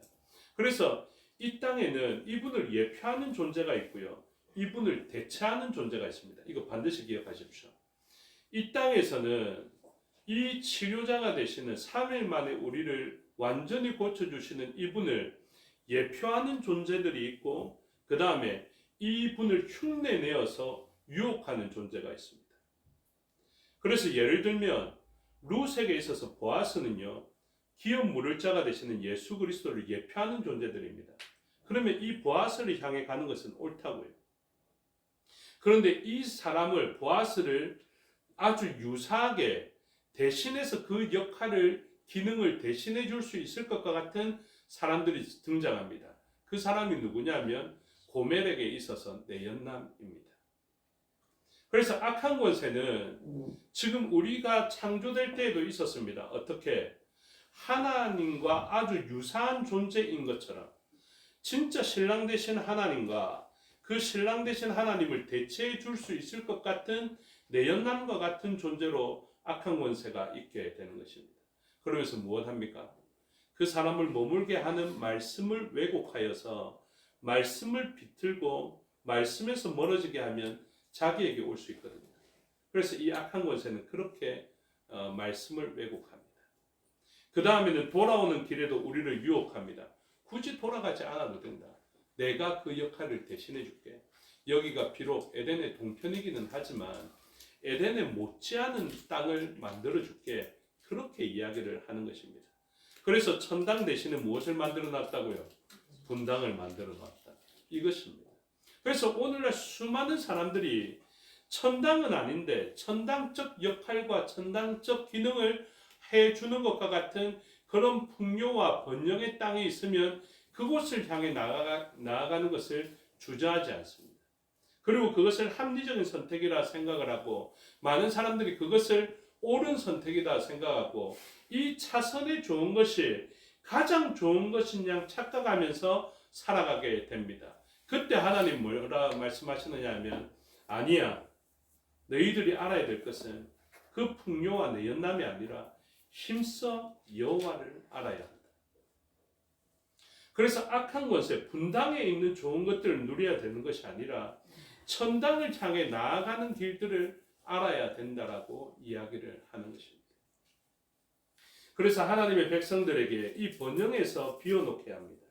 그래서 이 땅에는 이분을 예표하는 존재가 있고요. 이분을 대체하는 존재가 있습니다. 이거 반드시 기억하십시오. 이 땅에서는 이 치료자가 되시는 3일 만에 우리를 완전히 고쳐주시는 이분을 예표하는 존재들이 있고 그 다음에 이분을 흉내내어서 유혹하는 존재가 있습니다. 그래서 예를 들면 룻에게 있어서 보아스는요. 기업 물을 자가 되시는 예수 그리스도를 예표하는 존재들입니다. 그러면 이 보아스를 향해 가는 것은 옳다고요. 그런데 이 사람을 보아스를 아주 유사하게 대신해서 그 역할을 기능을 대신해 줄 수 있을 것과 같은 사람들이 등장합니다. 그 사람이 누구냐면 고멜에게 있어서 내연남입니다. 그래서 악한 권세는 지금 우리가 창조될 때에도 있었습니다. 어떻게? 하나님과 아주 유사한 존재인 것처럼 진짜 신랑 되신 하나님과 그 신랑 되신 하나님을 대체해 줄 수 있을 것 같은 내연남과 같은 존재로 악한 권세가 있게 되는 것입니다. 그러면서 무엇합니까? 그 사람을 머물게 하는 말씀을 왜곡하여서 말씀을 비틀고 말씀에서 멀어지게 하면 자기에게 올 수 있거든요. 그래서 이 악한 권세는 그렇게 말씀을 왜곡합니다. 그 다음에는 돌아오는 길에도 우리를 유혹합니다. 굳이 돌아가지 않아도 된다. 내가 그 역할을 대신해 줄게. 여기가 비록 에덴의 동편이기는 하지만 에덴에 못지않은 땅을 만들어 줄게. 그렇게 이야기를 하는 것입니다. 그래서 천당 대신에 무엇을 만들어 놨다고요? 분당을 만들어 놨다. 이것입니다. 그래서 오늘날 수많은 사람들이 천당은 아닌데 천당적 역할과 천당적 기능을 해주는 것과 같은 그런 풍요와 번영의 땅에 있으면 그곳을 향해 나아가는 것을 주저하지 않습니다. 그리고 그것을 합리적인 선택이라 생각을 하고 많은 사람들이 그것을 옳은 선택이다 생각하고 이 차선에 좋은 것이 가장 좋은 것인 양 착각하면서 살아가게 됩니다. 그때 하나님 뭐라 말씀하시느냐 하면 아니야. 너희들이 알아야 될 것은 그 풍요와 내연남이 아니라 힘써 여호와를 알아야 한다. 그래서 악한 권세, 분당에 있는 좋은 것들을 누려야 되는 것이 아니라 천당을 향해 나아가는 길들을 알아야 된다라고 이야기를 하는 것입니다. 그래서 하나님의 백성들에게 이 번영에서 비워놓게 합니다.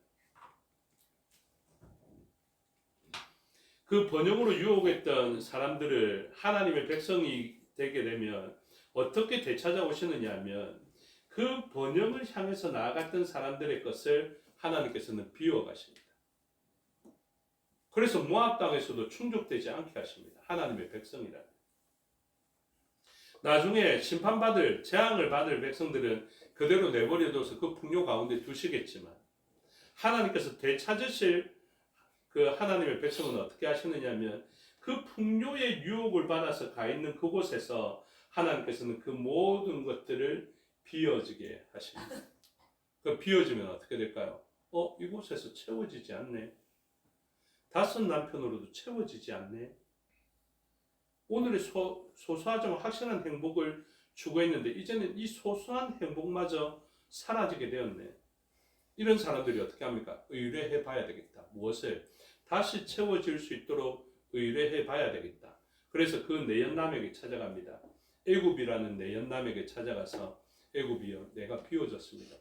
그 번영으로 유혹했던 사람들을 하나님의 백성이 되게 되면 어떻게 되찾아오시느냐 하면 그 번영을 향해서 나아갔던 사람들의 것을 하나님께서는 비워가십니다. 그래서 모압 땅에서도 충족되지 않게 하십니다. 하나님의 백성이라. 나중에 심판받을 재앙을 받을 백성들은 그대로 내버려둬서 그 풍요 가운데 두시겠지만 하나님께서 되찾으실 그 하나님의 백성은 어떻게 하시느냐면 그 풍요의 유혹을 받아서 가 있는 그곳에서 하나님께서는 그 모든 것들을 비워지게 하십니다. 그 비워지면 어떻게 될까요? 이곳에서 채워지지 않네. 5 남편으로도 채워지지 않네. 오늘의 소소하지만 확실한 행복을 추구했는데 이제는 이 소소한 행복마저 사라지게 되었네. 이런 사람들이 어떻게 합니까? 의뢰해 봐야 되겠다. 무엇을? 다시 채워질 수 있도록 의뢰해 봐야 되겠다. 그래서 그 내연남에게 찾아갑니다. 애굽이라는 내연남에게 찾아가서 애굽이여 내가 비워졌습니다.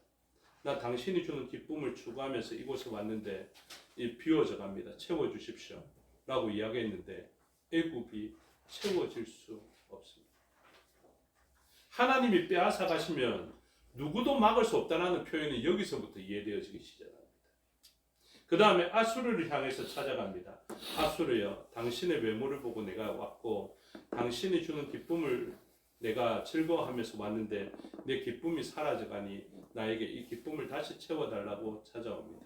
나 당신이 주는 기쁨을 추구하면서 이곳에 왔는데 비워져 갑니다. 채워주십시오. 라고 이야기했는데 애굽이 채워질 수 없습니다. 하나님이 빼앗아 가시면 누구도 막을 수 없다는 표현이 여기서부터 이해되어지기 시작합니다. 그 다음에 아수르를 향해서 찾아갑니다. 아수르여 당신의 외모를 보고 내가 왔고 당신이 주는 기쁨을 내가 즐거워하면서 왔는데 내 기쁨이 사라져가니 나에게 이 기쁨을 다시 채워달라고 찾아옵니다.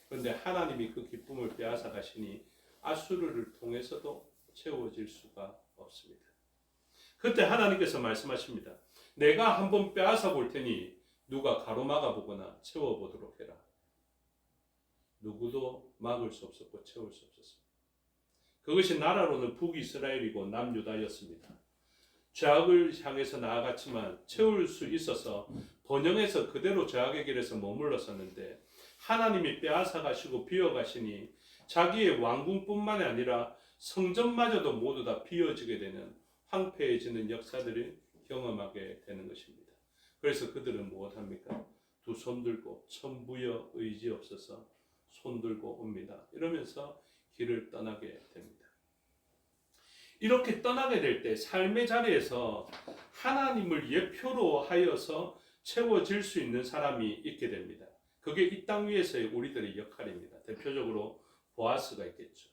그런데 하나님이 그 기쁨을 빼앗아 가시니 아수르를 통해서도 채워질 수가 없습니다. 그때 하나님께서 말씀하십니다. 내가 한번 빼앗아 볼 테니 누가 가로막아 보거나 채워보도록 해라. 누구도 막을 수 없었고 채울 수 없었습니다. 그것이 나라로는 북이스라엘이고 남유다였습니다. 죄악을 향해서 나아갔지만 채울 수 있어서 번영에서 그대로 죄악의 길에서 머물렀었는데 하나님이 빼앗아 가시고 비워 가시니 자기의 왕궁뿐만이 아니라 성전마저도 모두 다 비워지게 되는 황폐해지는 역사들을 경험하게 되는 것입니다. 그래서 그들은 무엇합니까? 2 손 들고 천부여 의지 없어서 손 들고 옵니다. 이러면서 길을 떠나게 됩니다. 이렇게 떠나게 될 때 삶의 자리에서 하나님을 예표로 하여서 채워질 수 있는 사람이 있게 됩니다. 그게 이 땅 위에서의 우리들의 역할입니다. 대표적으로 보아스가 있겠죠.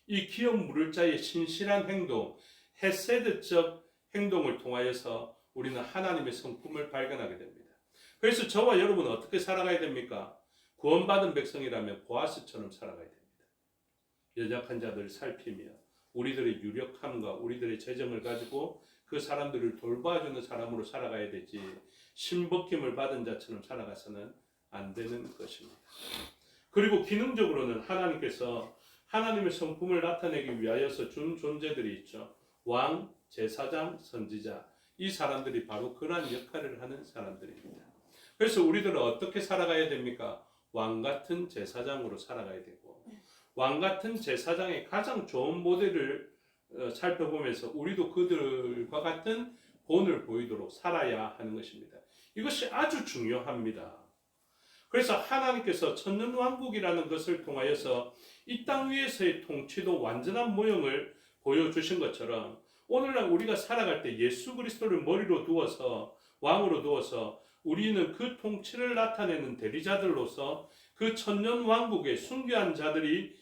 이 기업 물을 자의 신실한 행동, 헤세드적 행동을 통하여서 우리는 하나님의 성품을 발견하게 됩니다. 그래서 저와 여러분은 어떻게 살아가야 됩니까? 구원받은 백성이라면 보아스처럼 살아가야 됩니다. 연약한 자들을 살피며 우리들의 유력함과 우리들의 재정을 가지고 그 사람들을 돌봐주는 사람으로 살아가야 되지 신복김을 받은 자처럼 살아가서는 안 되는 것입니다. 그리고 기능적으로는 하나님께서 하나님의 성품을 나타내기 위하여서 준 존재들이 있죠. 왕, 제사장, 선지자. 이 사람들이 바로 그러한 역할을 하는 사람들입니다. 그래서 우리들은 어떻게 살아가야 됩니까? 왕 같은 제사장으로 살아가야 되고 왕 같은 제사장의 가장 좋은 모델을 살펴보면서 우리도 그들과 같은 본을 보이도록 살아야 하는 것입니다. 이것이 아주 중요합니다. 그래서 하나님께서 천년왕국이라는 것을 통하여서 이 땅 위에서의 통치도 완전한 모형을 보여주신 것처럼 오늘날 우리가 살아갈 때 예수 그리스도를 머리로 두어서 왕으로 두어서 우리는 그 통치를 나타내는 대리자들로서 그 천년왕국의 순교한 자들이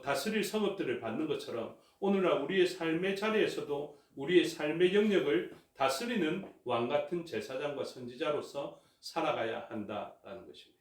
다스릴 성읍들을 받는 것처럼 오늘날 우리의 삶의 자리에서도 우리의 삶의 영역을 다스리는 왕같은 제사장과 선지자로서 살아가야 한다라는 것입니다.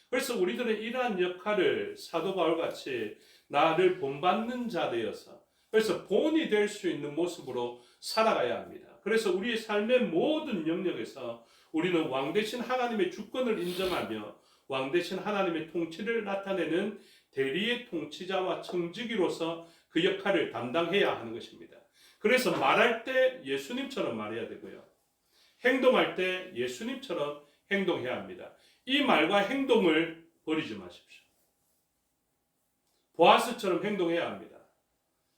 그래서 우리들은 이러한 역할을 사도 바울같이 나를 본받는 자 되어서 그래서 본이 될 수 있는 모습으로 살아가야 합니다. 그래서 우리의 삶의 모든 영역에서 우리는 왕 대신 하나님의 주권을 인정하며 왕 대신 하나님의 통치를 나타내는 대리의 통치자와 청지기로서 그 역할을 담당해야 하는 것입니다. 그래서 말할 때 예수님처럼 말해야 되고요. 행동할 때 예수님처럼 행동해야 합니다. 이 말과 행동을 버리지 마십시오. 보아스처럼 행동해야 합니다.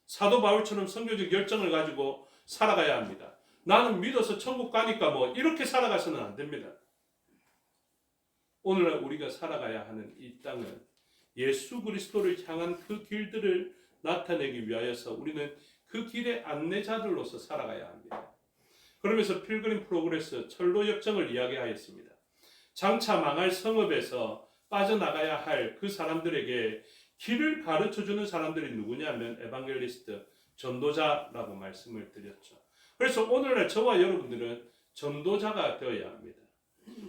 사도 바울처럼 선교적 열정을 가지고 살아가야 합니다. 나는 믿어서 천국 가니까 이렇게 살아가서는 안 됩니다. 오늘날 우리가 살아가야 하는 이 땅은 예수 그리스도를 향한 그 길들을 나타내기 위하여서 우리는 그 길의 안내자들로서 살아가야 합니다. 그러면서 필그림 프로그레스 철로 역정을 이야기하였습니다. 장차 망할 성읍에서 빠져나가야 할 그 사람들에게 길을 가르쳐주는 사람들이 누구냐면 에반겔리스트, 전도자라고 말씀을 드렸죠. 그래서 오늘날 저와 여러분들은 전도자가 되어야 합니다.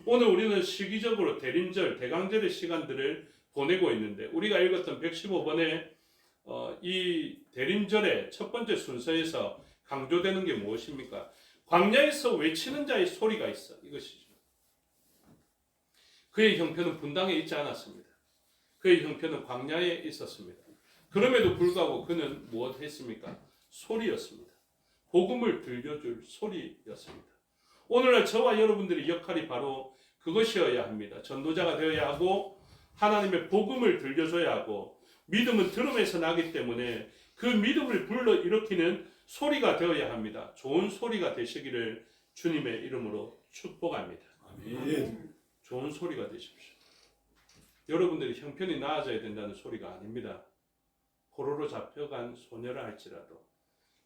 오늘 우리는 시기적으로 대림절, 대강절의 시간들을 보내고 있는데 우리가 읽었던 115번의 이 대림절의 첫 번째 순서에서 강조되는 게 무엇입니까? 광야에서 외치는 자의 소리가 있어. 이것이죠. 그의 형편은 분당에 있지 않았습니다. 그의 형편은 광야에 있었습니다. 그럼에도 불구하고 그는 무엇 했습니까? 소리였습니다. 복음을 들려줄 소리였습니다. 오늘날 저와 여러분들의 역할이 바로 그것이어야 합니다. 전도자가 되어야 하고 하나님의 복음을 들려줘야 하고 믿음은 들음에서 나기 때문에 그 믿음을 불러일으키는 소리가 되어야 합니다. 좋은 소리가 되시기를 주님의 이름으로 축복합니다. 아멘. 좋은 소리가 되십시오. 여러분들이 형편이 나아져야 된다는 소리가 아닙니다. 포로로 잡혀간 소녀라 할지라도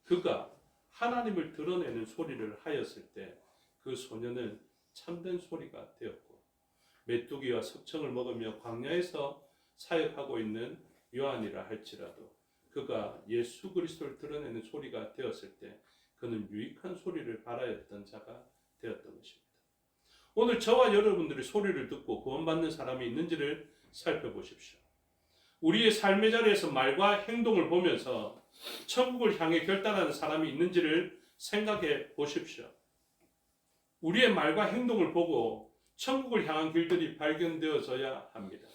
그가 하나님을 드러내는 소리를 하였을 때 그 소녀는 참된 소리가 되었고 메뚜기와 석청을 먹으며 광야에서 사역하고 있는 요한이라 할지라도 그가 예수 그리스도를 드러내는 소리가 되었을 때 그는 유익한 소리를 발하였던 자가 되었던 것입니다. 오늘 저와 여러분들이 소리를 듣고 구원받는 사람이 있는지를 살펴보십시오. 우리의 삶의 자리에서 말과 행동을 보면서 천국을 향해 결단하는 사람이 있는지를 생각해 보십시오. 우리의 말과 행동을 보고 천국을 향한 길들이 발견되어져야 합니다.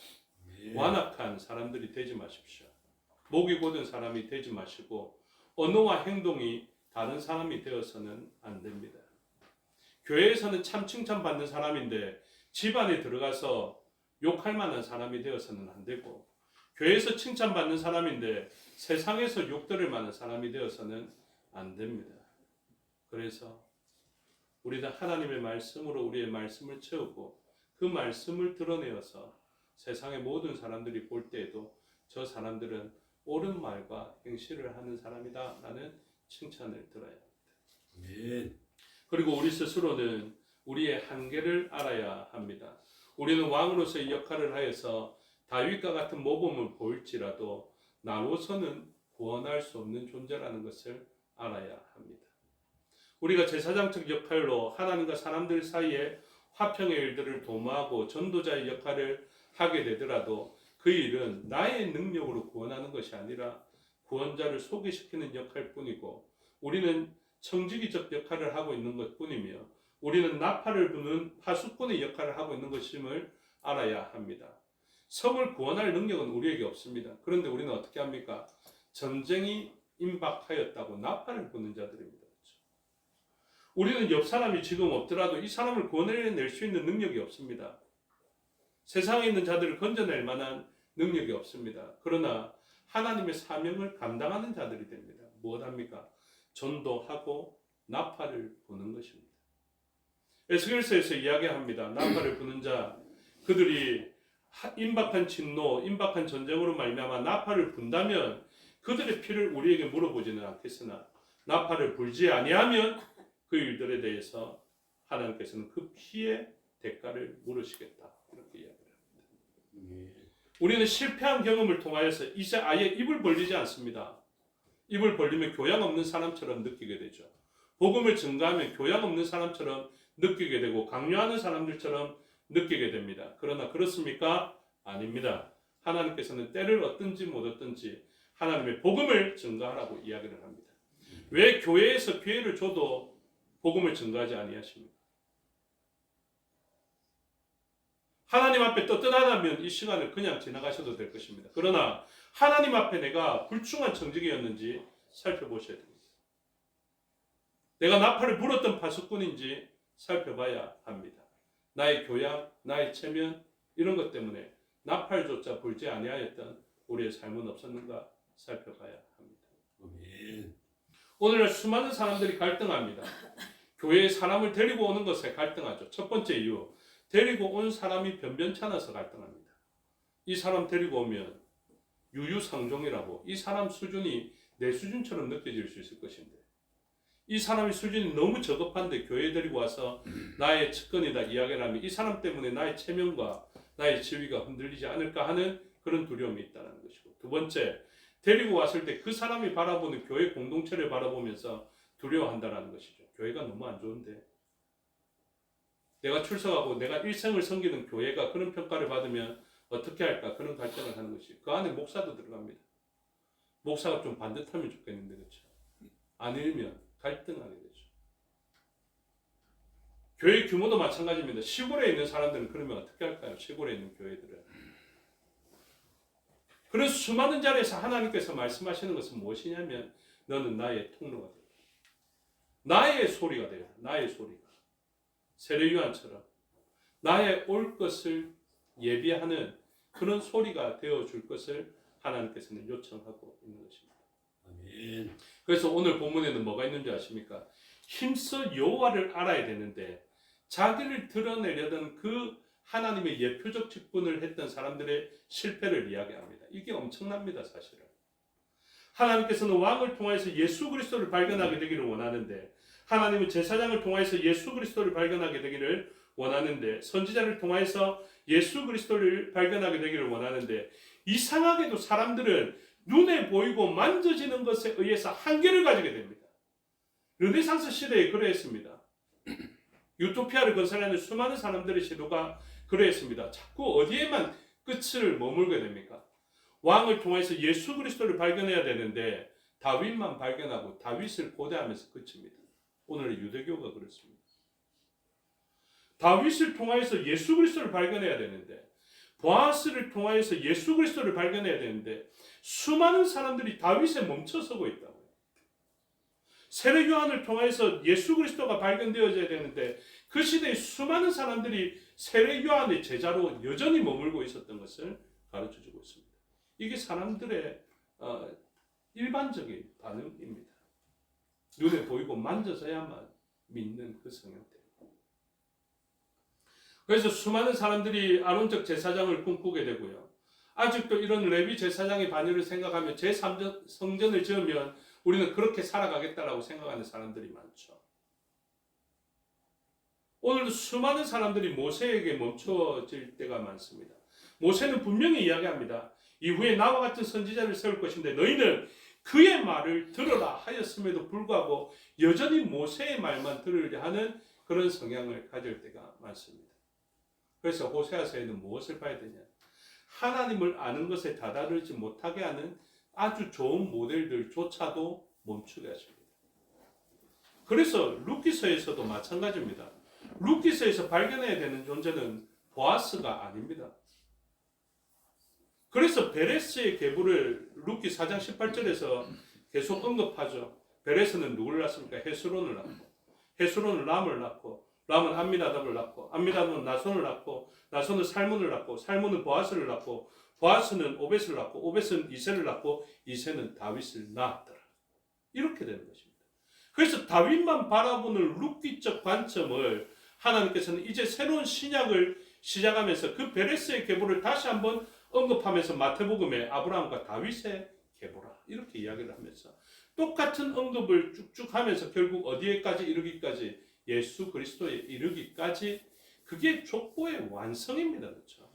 완악한 사람들이 되지 마십시오. 목이 곧은 사람이 되지 마시고 언어와 행동이 다른 사람이 되어서는 안 됩니다. 교회에서는 참 칭찬받는 사람인데 집안에 들어가서 욕할 만한 사람이 되어서는 안 되고 교회에서 칭찬받는 사람인데 세상에서 욕들을 만한 사람이 되어서는 안 됩니다. 그래서 우리는 하나님의 말씀으로 우리의 말씀을 채우고 그 말씀을 드러내어서 세상의 모든 사람들이 볼 때에도 저 사람들은 옳은 말과 행실을 하는 사람이다 라는 칭찬을 들어야 합니다. 그리고 우리 스스로는 우리의 한계를 알아야 합니다. 우리는 왕으로서의 역할을 하여서 다윗과 같은 모범을 보일지라도 나로서는 구원할 수 없는 존재라는 것을 알아야 합니다. 우리가 제사장적 역할로 하나님과 사람들 사이에 화평의 일들을 도모하고 전도자의 역할을 하게 되더라도 그 일은 나의 능력으로 구원하는 것이 아니라 구원자를 소개시키는 역할뿐이고 우리는 청지기적 역할을 하고 있는 것뿐이며 우리는 나팔을 부는 파수꾼의 역할을 하고 있는 것임을 알아야 합니다. 성을 구원할 능력은 우리에게 없습니다. 그런데 우리는 어떻게 합니까? 전쟁이 임박하였다고 나팔을 부는 자들입니다. 우리는 옆 사람이 지금 없더라도 이 사람을 구원해낼 수 있는 능력이 없습니다. 세상에 있는 자들을 건져낼 만한 능력이 없습니다. 그러나 하나님의 사명을 감당하는 자들이 됩니다. 무엇합니까? 전도하고 나팔을 부는 것입니다. 에스겔서에서 이야기합니다. 나팔을 부는 자, 그들이 임박한 진노, 임박한 전쟁으로 말미암아 나팔을 분다면 그들의 피를 우리에게 물어보지는 않겠으나 나팔을 불지 아니하면 그 일들에 대해서 하나님께서는 그 피의 대가를 물으시겠다. 이렇게 이야기를 합니다. 우리는 실패한 경험을 통하여서 이제 아예 입을 벌리지 않습니다. 입을 벌리면 교양 없는 사람처럼 느끼게 되죠. 복음을 증거하면 교양 없는 사람처럼 느끼게 되고 강요하는 사람들처럼 느끼게 됩니다. 그러나 그렇습니까? 아닙니다. 하나님께서는 때를 얻든지 못 얻든지 하나님의 복음을 증거하라고 이야기를 합니다. 왜 교회에서 기회를 줘도 복음을 증거하지 아니하십니까? 하나님 앞에 떳떳하다면 이 시간을 그냥 지나가셔도 될 것입니다. 그러나 하나님 앞에 내가 불충한 청지기였는지 살펴보셔야 됩니다. 내가 나팔을 불었던 파수꾼인지 살펴봐야 합니다. 나의 교양, 나의 체면 이런 것 때문에 나팔조차 불지 아니하였던 우리의 삶은 없었는가 살펴봐야 합니다. 오늘날 수많은 사람들이 갈등합니다. 교회에 사람을 데리고 오는 것에 갈등하죠. 첫 번째 이유, 데리고 온 사람이 변변치 않아서 갈등합니다. 이 사람 데리고 오면 유유상종이라고 이 사람 수준이 내 수준처럼 느껴질 수 있을 것인데 이 사람의 수준이 너무 저급한데 교회 데리고 와서 나의 측근이다 이야기를 하면 이 사람 때문에 나의 체면과 나의 지위가 흔들리지 않을까 하는 그런 두려움이 있다는 것이고, 두 번째, 데리고 왔을 때 그 사람이 바라보는 교회 공동체를 바라보면서 두려워한다는 것이죠. 교회가 너무 안 좋은데 내가 출석하고 내가 일생을 섬기는 교회가 그런 평가를 받으면 어떻게 할까, 그런 갈등을 하는 것이. 그 안에 목사도 들어갑니다. 목사가 좀 반듯하면 좋겠는데 그렇죠. 아니면 갈등하게 되죠. 교회 규모도 마찬가지입니다. 시골에 있는 사람들은 그러면 어떻게 할까요? 시골에 있는 교회들은. 그래서 수많은 자리에서 하나님께서 말씀하시는 것은 무엇이냐면 너는 나의 통로가 되라. 나의 소리가 되라. 나의 소리가. 세례요한처럼 나의 올 것을 예비하는 그런 소리가 되어줄 것을 하나님께서는 요청하고 있는 것입니다. 아멘. 그래서 오늘 본문에는 뭐가 있는지 아십니까? 힘써 여호와를 알아야 되는데 자기를 드러내려던 그 하나님의 예표적 직분을 했던 사람들의 실패를 이야기합니다. 이게 엄청납니다, 사실은. 하나님께서는 왕을 통해서 예수 그리스도를 발견하게 되기를 원하는데, 하나님은 제사장을 통해서 예수 그리스도를 발견하게 되기를 원하는데, 선지자를 통해서 예수 그리스도를 발견하게 되기를 원하는데, 이상하게도 사람들은 눈에 보이고 만져지는 것에 의해서 한계를 가지게 됩니다. 르네상스 시대에 그러했습니다. 유토피아를 건설하는 수많은 사람들의 시도가 그러했습니다. 자꾸 어디에만 끝을 머물게 됩니까? 왕을 통해서 예수 그리스도를 발견해야 되는데 다윗만 발견하고 다윗을 고대하면서 그칩니다. 오늘의 유대교가 그렇습니다. 다윗을 통해서 예수 그리스도를 발견해야 되는데, 보아스를 통해서 예수 그리스도를 발견해야 되는데 수많은 사람들이 다윗에 멈춰서고 있다고요. 세례 요한을 통해서 예수 그리스도가 발견되어져야 되는데 그 시대에 수많은 사람들이 세례 요한의 제자로 여전히 머물고 있었던 것을 가르쳐주고 있습니다. 이게 사람들의 일반적인 반응입니다. 눈에 보이고 만져져야만 믿는 그 성향 때문에. 그래서 수많은 사람들이 아론적 제사장을 꿈꾸게 되고요. 아직도 이런 레위 제사장의 반열을 생각하면 제3성전을 지으면 우리는 그렇게 살아가겠다라고 생각하는 사람들이 많죠. 오늘도 수많은 사람들이 모세에게 멈춰질 때가 많습니다. 모세는 분명히 이야기합니다. 이후에 나와 같은 선지자를 세울 것인데 너희는 그의 말을 들으라 하였음에도 불구하고 여전히 모세의 말만 들으려 하는 그런 성향을 가질 때가 많습니다. 그래서 호세아서에는 무엇을 봐야 되냐? 하나님을 아는 것에 다다르지 못하게 하는 아주 좋은 모델들조차도 멈추게 하십니다. 그래서 룻기서에서도 마찬가지입니다. 룻기서에서 발견해야 되는 존재는 보아스가 아닙니다. 그래서 베레스의 계보를 룻기 4장 18절에서 계속 언급하죠. 베레스는 누구를 낳습니까? 헤스론을 낳고, 헤스론은 람을 낳고, 람은 암미나답을 낳고, 암미나답은 나손을 낳고, 나손은 살몬을 낳고, 살몬은 보아스를 낳고, 보아스는 오벳을 낳고, 오벳은 이새를 낳고, 이새는 다윗을 낳았더라. 이렇게 되는 것입니다. 그래서 다윗만 바라보는 룻기적 관점을 하나님께서는 이제 새로운 신약을 시작하면서 그 베레스의 계보를 다시 한번 언급하면서 마태복음에 아브라함과 다윗의 계보라 이렇게 이야기를 하면서 똑같은 언급을 쭉쭉 하면서 결국 어디에까지 이르기까지 예수 그리스도에 이르기까지 그게 족보의 완성입니다. 그렇죠?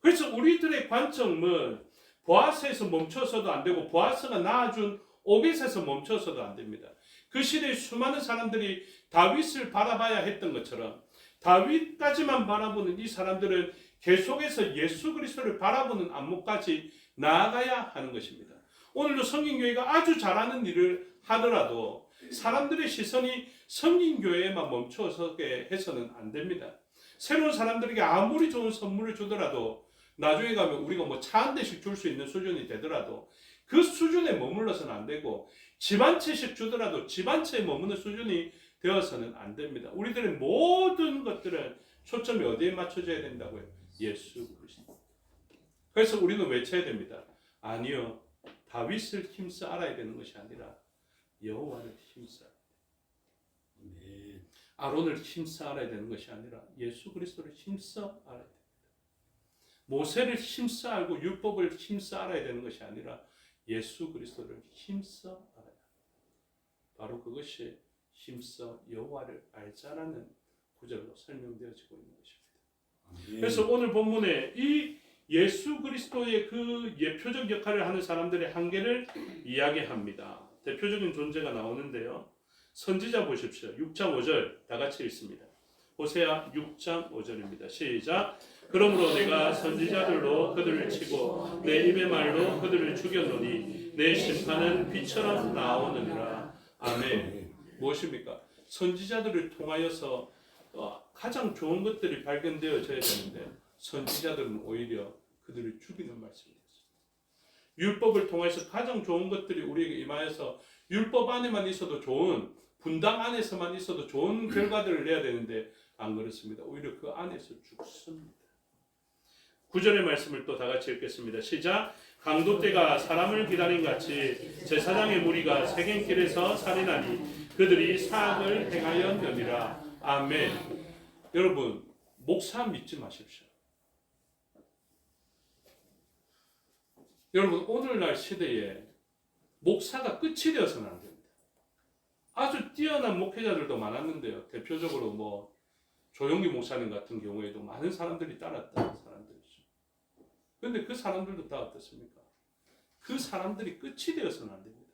그래서 우리들의 관점은 보아스에서 멈춰서도 안 되고 보아스가 낳아준 오벳에서 멈춰서도 안 됩니다. 그 시대에 수많은 사람들이 다윗을 바라봐야 했던 것처럼 다윗까지만 바라보는 이 사람들은 계속해서 예수 그리스도를 바라보는 안목까지 나아가야 하는 것입니다. 오늘도 성gin교회가 아주 잘하는 일을 하더라도 사람들의 시선이 성gin교회에만 멈춰서게 해서는 안 됩니다. 새로운 사람들에게 아무리 좋은 선물을 주더라도 나중에 가면 우리가 뭐 차 한 대씩 줄 수 있는 수준이 되더라도 그 수준에 머물러서는 안 되고 집 한 채씩 주더라도 집 한 채에 머무는 수준이 되어서는 안 됩니다. 우리들의 모든 것들은 초점이 어디에 맞춰져야 된다고요? 예수 그리스도. 그래서 우리는 외쳐야 됩니다. 아니요, 다윗을 힘써 알아야 되는 것이 아니라 여호와를 힘써. 아론을 힘써 알아야 되는 것이 아니라 예수 그리스도를 힘써 알아야 됩니다. 모세를 힘써 알고 율법을 힘써 알아야 되는 것이 아니라 예수 그리스도를 힘써 알아야 합니다. 바로 그것이 힘써 여호와를 알자라는 구절로 설명되어지고 있는 것입니다. 그래서 오늘 본문에 이 예수 그리스도의 그 예표적 역할을 하는 사람들의 한계를 이야기합니다. 대표적인 존재가 나오는데요. 선지자 보십시오. 6장 5절 다 같이 읽습니다. 호세아 6장 5절입니다. 시작. 그러므로 내가 선지자들로 그들을 치고 내 입의 말로 그들을 죽였노니 내 심판은 비처럼 나오느니라. 아멘. 무엇입니까? 선지자들을 통하여서 가장 좋은 것들이 발견되어져야 되는데 선지자들은 오히려 그들을 죽이는 말씀이었습니다. 율법을 통해서 가장 좋은 것들이 우리에게 임하여서 율법 안에만 있어도 좋은, 분당 안에서만 있어도 좋은 결과들을 내야 되는데 안 그렇습니다. 오히려 그 안에서 죽습니다. 9절의 말씀을 또 다 같이 읽겠습니다. 시작. 강도떼가 사람을 기다린 같이 제사장의 무리가 세겜길에서 살인하니 그들이 사악을 행하였느니라. 아멘. 여러분, 목사 믿지 마십시오. 여러분, 오늘날 시대에 목사가 끝이 되어서는 안 됩니다. 아주 뛰어난 목회자들도 많았는데요. 대표적으로 뭐 조용기 목사님 같은 경우에도 많은 사람들이 따랐다는 사람들이죠. 그런데 그 사람들도 다 어떻습니까? 그 사람들이 끝이 되어서는 안 됩니다.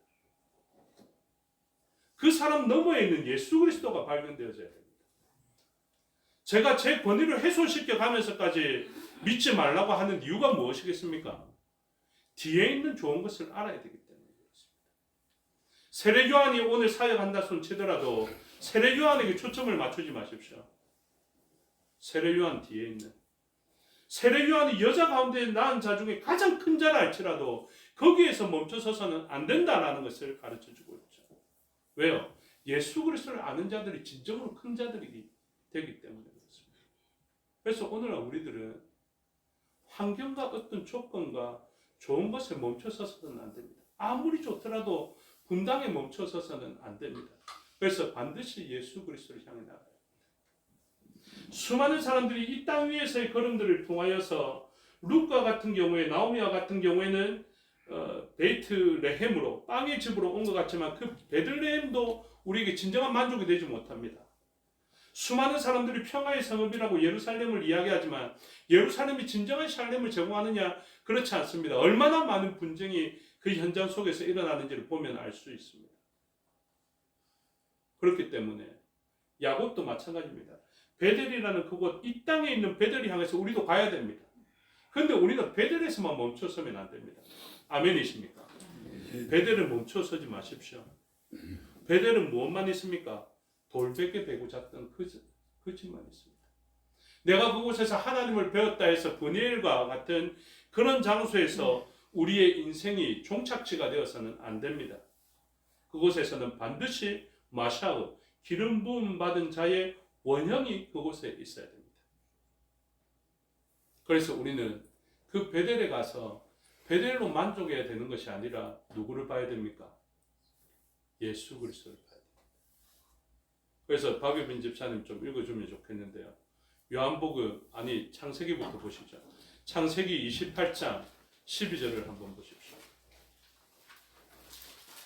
그 사람 너머에 있는 예수 그리스도가 발견되어져야 됩니다. 제가 제 권위를 훼손시켜 가면서까지 믿지 말라고 하는 이유가 무엇이겠습니까? 뒤에 있는 좋은 것을 알아야 되기 때문에 그렇습니다. 세례요한이 오늘 사역한다 손 치더라도 세례요한에게 초점을 맞추지 마십시오. 세례요한 뒤에 있는 세례요한이 여자 가운데 낳은 자 중에 가장 큰 자라 할지라도 거기에서 멈춰서서는 안 된다라는 것을 가르쳐주고 있죠. 왜요? 예수 그리스도를 아는 자들이 진정으로 큰 자들이 되기 때문에 그렇습니다. 그래서 오늘날 우리들은 환경과 어떤 조건과 좋은 것에 멈춰서서는 안 됩니다. 아무리 좋더라도 분당에 멈춰서서는 안 됩니다. 그래서 반드시 예수 그리스도를 향해 나가야 합니다. 수많은 사람들이 이 땅 위에서의 걸음들을 통하여서 룻과 같은 경우에 나오미와 같은 경우에는 베이트레헴으로 빵의 집으로 온 것 같지만 그 베들레헴도 우리에게 진정한 만족이 되지 못합니다. 수많은 사람들이 평화의 성읍이라고 예루살렘을 이야기하지만 예루살렘이 진정한 샬렘을 제공하느냐? 그렇지 않습니다. 얼마나 많은 분쟁이 그 현장 속에서 일어나는지를 보면 알 수 있습니다. 그렇기 때문에 야곱도 마찬가지입니다. 베델이라는 그곳, 이 땅에 있는 베델을 향해서 우리도 가야 됩니다. 그런데 우리는 베델에서만 멈춰서면 안 됩니다. 아멘이십니까? 베델을 멈춰서지 마십시오. 베델은 무엇만 있습니까? 돌베개 베고 잤던 그 집만 있습니다. 내가 그곳에서 하나님을 배웠다 해서 브니엘과 같은 그런 장소에서 우리의 인생이 종착지가 되어서는 안 됩니다. 그곳에서는 반드시 마샤흐, 기름 부음 받은 자의 원형이 그곳에 있어야 됩니다. 그래서 우리는 그 베델에 가서 베델로 만족해야 되는 것이 아니라 누구를 봐야 됩니까? 예수 그리스도를 봐야 됩니다. 그래서 박유빈 집사님 좀 읽어주면 좋겠는데요. 요한복음, 창세기부터 보시죠. 창세기 28장 12절을 한번 보십시오.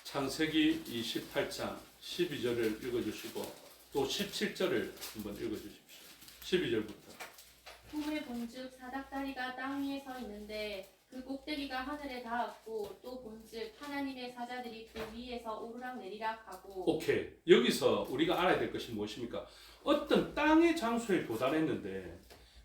창세기 28장 12절을 읽어주시고 또 17절을 한번 읽어주십시오. 12절부터. 후에 본즉 사닥다리가 땅 위에 서 있는데 그 꼭대기가 하늘에 닿았고 또 본즉 하나님의 사자들이 그 위에서 오르락 내리락 하고. 오케이. 여기서 우리가 알아야 될 것이 무엇입니까? 어떤 땅의 장소에 도달했는데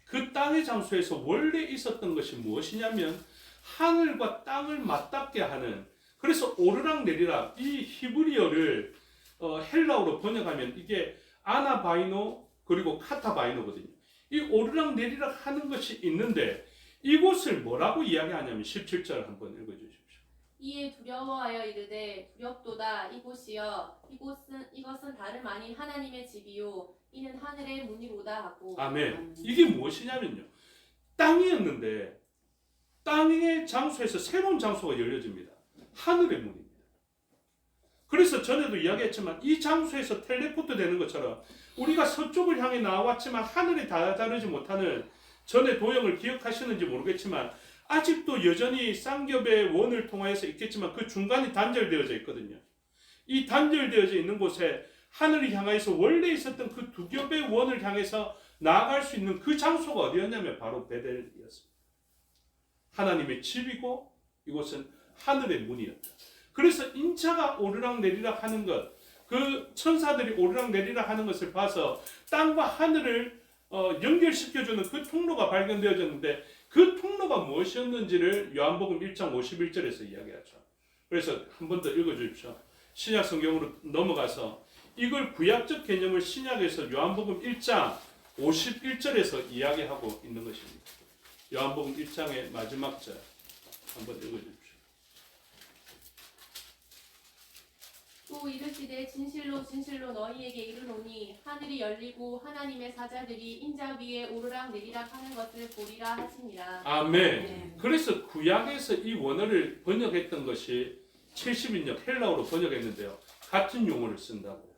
그 땅의 장소에서 원래 있었던 것이 무엇이냐면 하늘과 땅을 맞닿게 하는, 그래서 오르락 내리락, 이 히브리어를 헬라어로 번역하면 이게 아나바이노 그리고 카타바이노거든요. 이 오르락 내리락 하는 것이 있는데 이곳을 뭐라고 이야기하냐면 17절 한번 읽어주십시오. 이에 두려워하여 이르되 두렵도다 이곳이여 이것은 다름 아닌 하나님의 집이요 이는 하늘의 문이로다 하고. 아멘. 이게 무엇이냐면요, 땅이었는데 땅의 장소에서 새로운 장소가 열려집니다. 하늘의 문입니다. 그래서 전에도 이야기했지만 이 장소에서 텔레포트 되는 것처럼 우리가 서쪽을 향해 나왔지만 하늘에 다다르지 못하는 전의 도형을 기억하시는지 모르겠지만 아직도 여전히 쌍겹의 원을 통하여서 있겠지만 그 중간이 단절되어져 있거든요. 이 단절되어져 있는 곳에 하늘을 향하여서 원래 있었던 그 두 겹의 원을 향해서 나아갈 수 있는 그 장소가 어디였냐면 바로 베델이었습니다. 하나님의 집이고 이곳은 하늘의 문이었다. 그래서 인자가 오르락내리락 하는 것, 그 천사들이 오르락내리락 하는 것을 봐서 땅과 하늘을 연결시켜주는 그 통로가 발견되어졌는데 그 통로가 무엇이었는지를 요한복음 1장 51절에서 이야기하죠. 그래서 한 번 더 읽어주십시오. 신약 성경으로 넘어가서 이걸 구약적 개념을 신약에서 요한복음 1장 51절에서 이야기하고 있는 것입니다. 요한복음 1장의 마지막 절 한번 읽어주십시오. 또 이르시되 진실로 진실로 너희에게 이르노니 하늘이 열리고 하나님의 사자들이 인자 위에 오르락내리락 하는 것을 보리라 하시니라. 아멘. 그래서 구약에서 이 원어를 번역했던 것이 70인역 헬라어로 번역했는데요. 같은 용어를 쓴다고.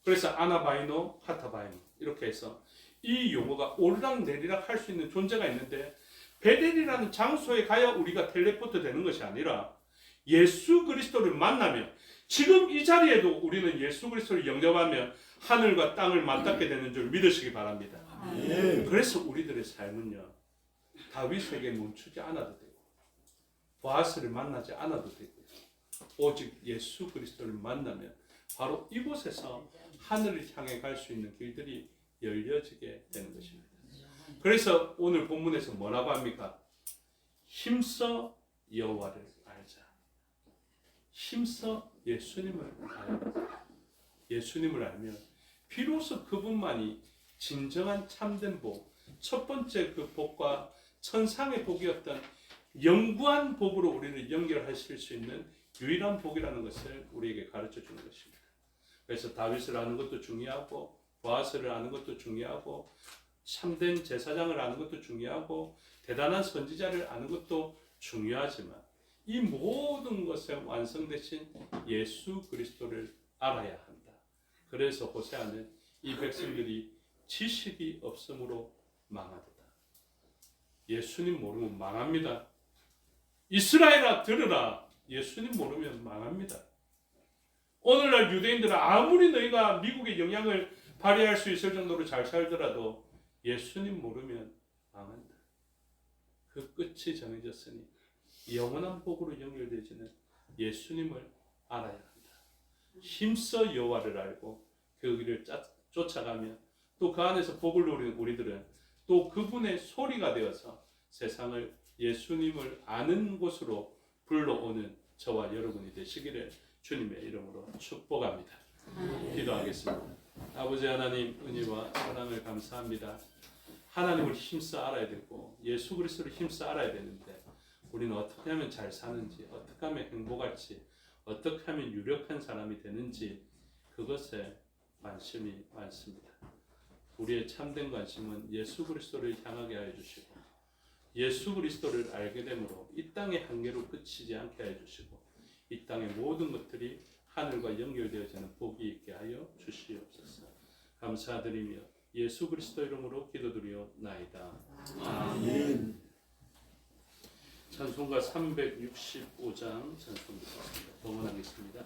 그래서 아나바이노, 카타바이노 이렇게 해서 이 용어가 오르락내리락 할 수 있는 존재가 있는데 베델이라는 장소에 가야 우리가 텔레포트 되는 것이 아니라 예수 그리스도를 만나면 지금 이 자리에도 우리는 예수 그리스도를 영접하면 하늘과 땅을 맞닿게 되는 줄 믿으시기 바랍니다. 그래서 우리들의 삶은요 다윗에게 멈추지 않아도 되고 보아스를 만나지 않아도 되고 오직 예수 그리스도를 만나면 바로 이곳에서 하늘을 향해 갈 수 있는 길들이 열려지게 되는 것입니다. 그래서 오늘 본문에서 뭐라고 합니까? 힘써 여호와를 알자. 힘써 예수님을 알자. 예수님을 알면 비로소 그분만이 진정한 참된 복, 첫 번째 그 복과 천상의 복이었던 영구한 복으로 우리를 연결하실 수 있는 유일한 복이라는 것을 우리에게 가르쳐 주는 것입니다. 그래서 다윗을 아는 것도 중요하고 보아스를 아는 것도 중요하고 참된 제사장을 아는 것도 중요하고 대단한 선지자를 아는 것도 중요하지만 이 모든 것에 완성되신 예수 그리스도를 알아야 한다. 그래서 호세아는 이 백성들이 지식이 없으므로 망하도다. 예수님 모르면 망합니다. 이스라엘아 들으라. 예수님 모르면 망합니다. 오늘날 유대인들은 아무리 너희가 미국의 영향을 발휘할 수 있을 정도로 잘 살더라도 예수님 모르면 망한다. 그 끝이 정해졌으니 영원한 복으로 연결되지는 예수님을 알아야 한다. 힘써 여호와를 알고 그 길을 쫓아가면 또 그 안에서 복을 누리는 우리들은 또 그분의 소리가 되어서 세상을 예수님을 아는 곳으로 불러오는 저와 여러분이 되시기를 주님의 이름으로 축복합니다. 기도하겠습니다. 아버지 하나님 은혜와 사랑을 감사합니다. 하나님을 힘써 알아야 되고 예수 그리스도를 힘써 알아야 되는데 우리는 어떻게 하면 잘 사는지, 어떻게 하면 행복할지, 어떻게 하면 유력한 사람이 되는지 그것에 관심이 많습니다. 우리의 참된 관심은 예수 그리스도를 향하게 하여 주시고 예수 그리스도를 알게 되므로 이 땅의 한계로 그치지 않게 하여 주시고 이 땅의 모든 것들이 하늘과 연결되어지는 복이 있게 하여 주시옵소서. 감사드리며 예수 그리스도 이름으로 기도드리옵나이다. 아멘. 찬송가 365장 찬송입니다. 동원하겠습니다.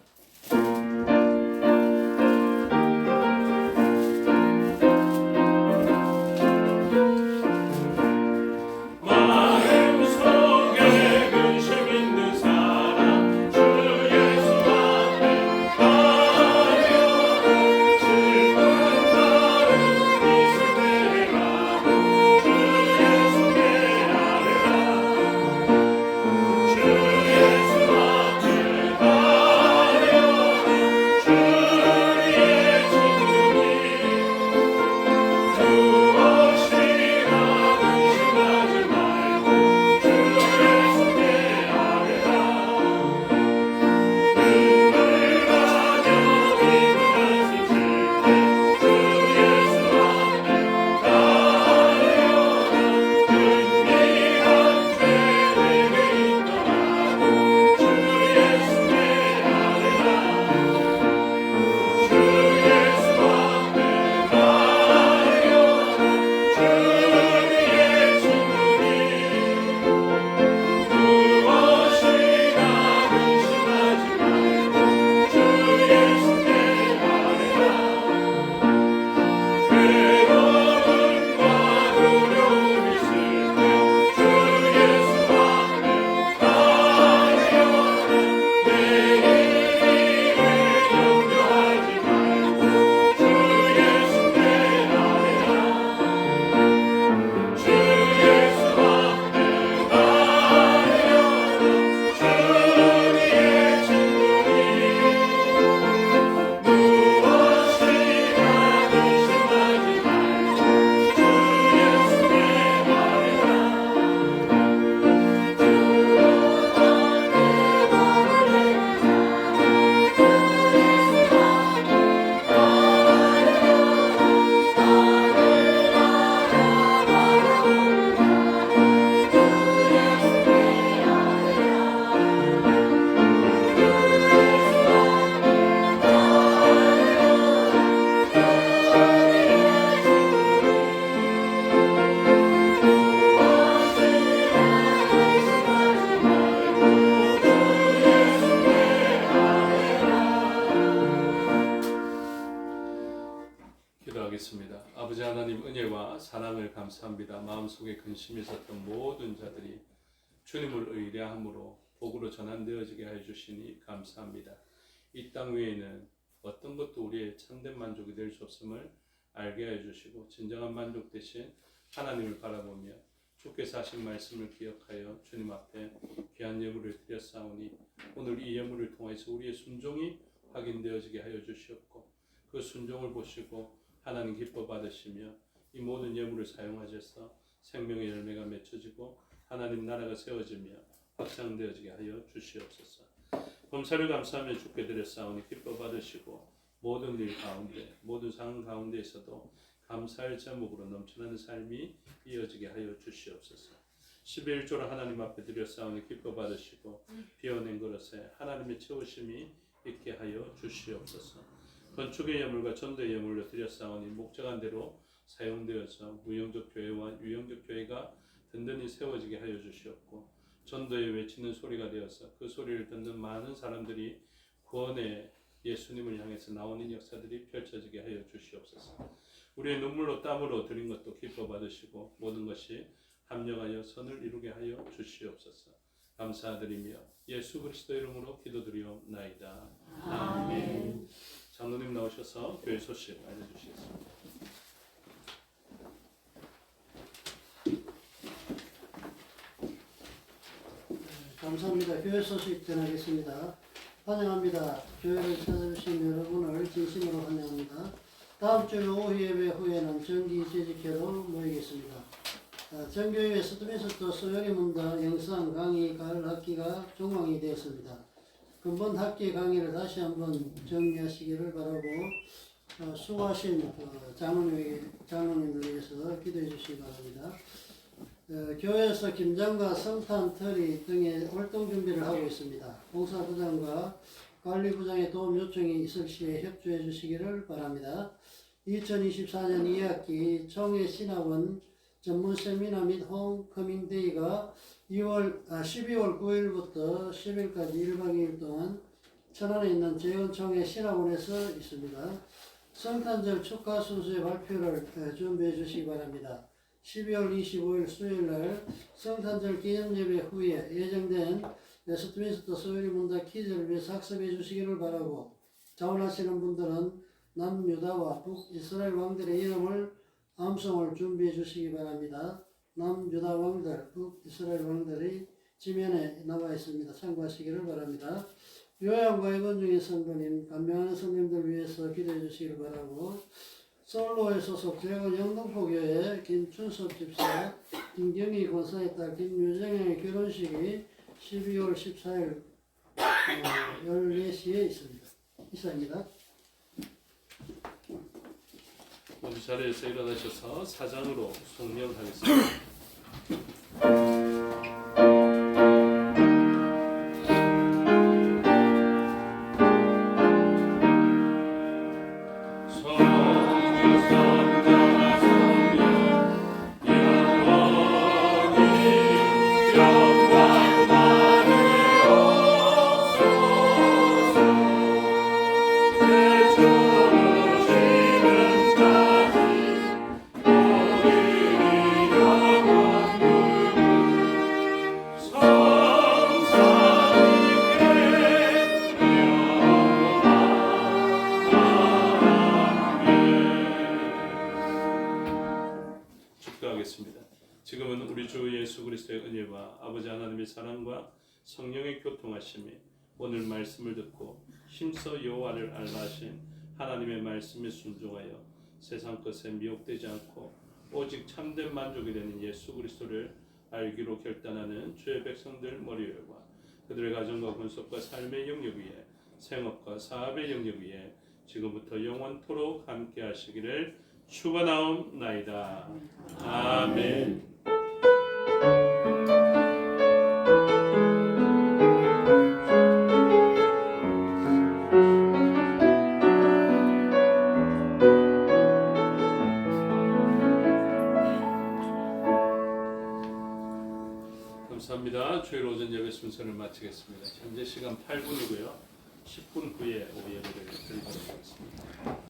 기도하겠습니다. 아버지 하나님 은혜와 사랑을 감사합니다. 마음속에 근심이 있었던 모든 자들이 주님을 의뢰함으로 복으로 전환되어지게 하여 주시니 감사합니다. 이 땅 위에는 어떤 것도 우리의 참된 만족이 될 수 없음을 알게 하여 주시고 진정한 만족 대신 하나님을 바라보며 주께서 하신 말씀을 기억하여 주님 앞에 귀한 예물을 드렸사오니 오늘 이 예물을 통해서 우리의 순종이 확인되어지게 하여 주시옵고 그 순종을 보시고 하나님 기뻐 받으시며 이 모든 예물을 사용하셔서 생명의 열매가 맺혀지고 하나님 나라가 세워지며 확장되어지게 하여 주시옵소서. 범사를 감사하며 주께 드렸사오니 기뻐 받으시고 모든 일 가운데 모든 상황 가운데에서도 감사할 제목으로 넘쳐나는 삶이 이어지게 하여 주시옵소서. 11조를 하나님 앞에 드렸사오니 기뻐 받으시고 비워낸 그릇에 하나님의 채우심이 있게 하여 주시옵소서. 건축의 예물과 전도의 예물로 드렸사오니 목적한 대로 사용되어서 무용적 교회와 유용적 교회가 든든히 세워지게 하여 주시옵고 전도에 외치는 소리가 되어서 그 소리를 듣는 많은 사람들이 구원의 예수님을 향해서 나오는 역사들이 펼쳐지게 하여 주시옵소서. 우리의 눈물로 땀으로 드린 것도 기뻐 받으시고 모든 것이 합력하여 선을 이루게 하여 주시옵소서. 감사드리며 예수 그리스도 이름으로 기도드리옵나이다. 아멘. 장로님 나오셔서 교회 소식 알려주시겠습니다. 감사합니다. 교회 소식 전하겠습니다. 환영합니다. 교회를 찾아주신 여러분을 진심으로 환영합니다. 다음 주 오후 예배 후에는 정기 재직회로 모이겠습니다. 정교회 스튜디오에서 소요리 문답 영상 강의 가을 학기가 종강이 되었습니다. 근본 학기 강의를 다시 한번 정리하시기를 바라고 수고하신 장로님을 위해서 기도해 주시기 바랍니다. 교회에서 김장과 성탄, 터리 등의 활동 준비를 하고 있습니다. 봉사부장과 관리부장의 도움 요청이 있을 시에 협조해 주시기를 바랍니다. 2024년 2학기 청해 신학원 전문 세미나 및 홈커밍데이가 12월 9일부터 10일까지 1박 2일 동안 천안에 있는 재원청해 신학원에서 있습니다. 성탄절 축하 순서의 발표를 준비해 주시기 바랍니다. 12월 25일 수요일날 성탄절 기념예배 후에 예정된 웨스트민스터 소요리 문답 퀴즈를 위해서 학습해 주시기를 바라고 자원하시는 분들은 남유다와 북이스라엘 왕들의 이름을 암송을 준비해 주시기 바랍니다. 남유다 왕들, 북이스라엘 왕들이 지면에 나와 있습니다. 참고하시기를 바랍니다. 요양과 입원 중인 성도님, 간병하는 성님들 위해서 기도해 주시기를 바라고 솔로에 소속 대원 영등포교회 김춘섭 집사, 김경희 권사의 딸 김유정의 결혼식이 12월 14일 14시에 있습니다. 이상입니다. 모두 자리에서 일어나셔서 사장으로 송년하겠습니다. 지금은 우리 주 예수 그리스도의 은혜와 아버지 하나님의 사랑과 성령의 교통하심이 오늘 말씀을 듣고 힘써 여호와를 알라 하신 하나님의 말씀에 순종하여 세상 것에 미혹되지 않고 오직 참된 만족이 되는 예수 그리스도를 알기로 결단하는 주의 백성들 머리열과 그들의 가정과 군속과 삶의 영역 위에 생업과 사업의 영역 위에 지금부터 영원토록 함께 하시기를 축원하옵나이다. 아멘. 감사합니다. 주일 오전 예배 순서를 마치겠습니다. 현재 시간 8분이고요. 10분 후에 오후 예배를 드리도록 하겠습니다.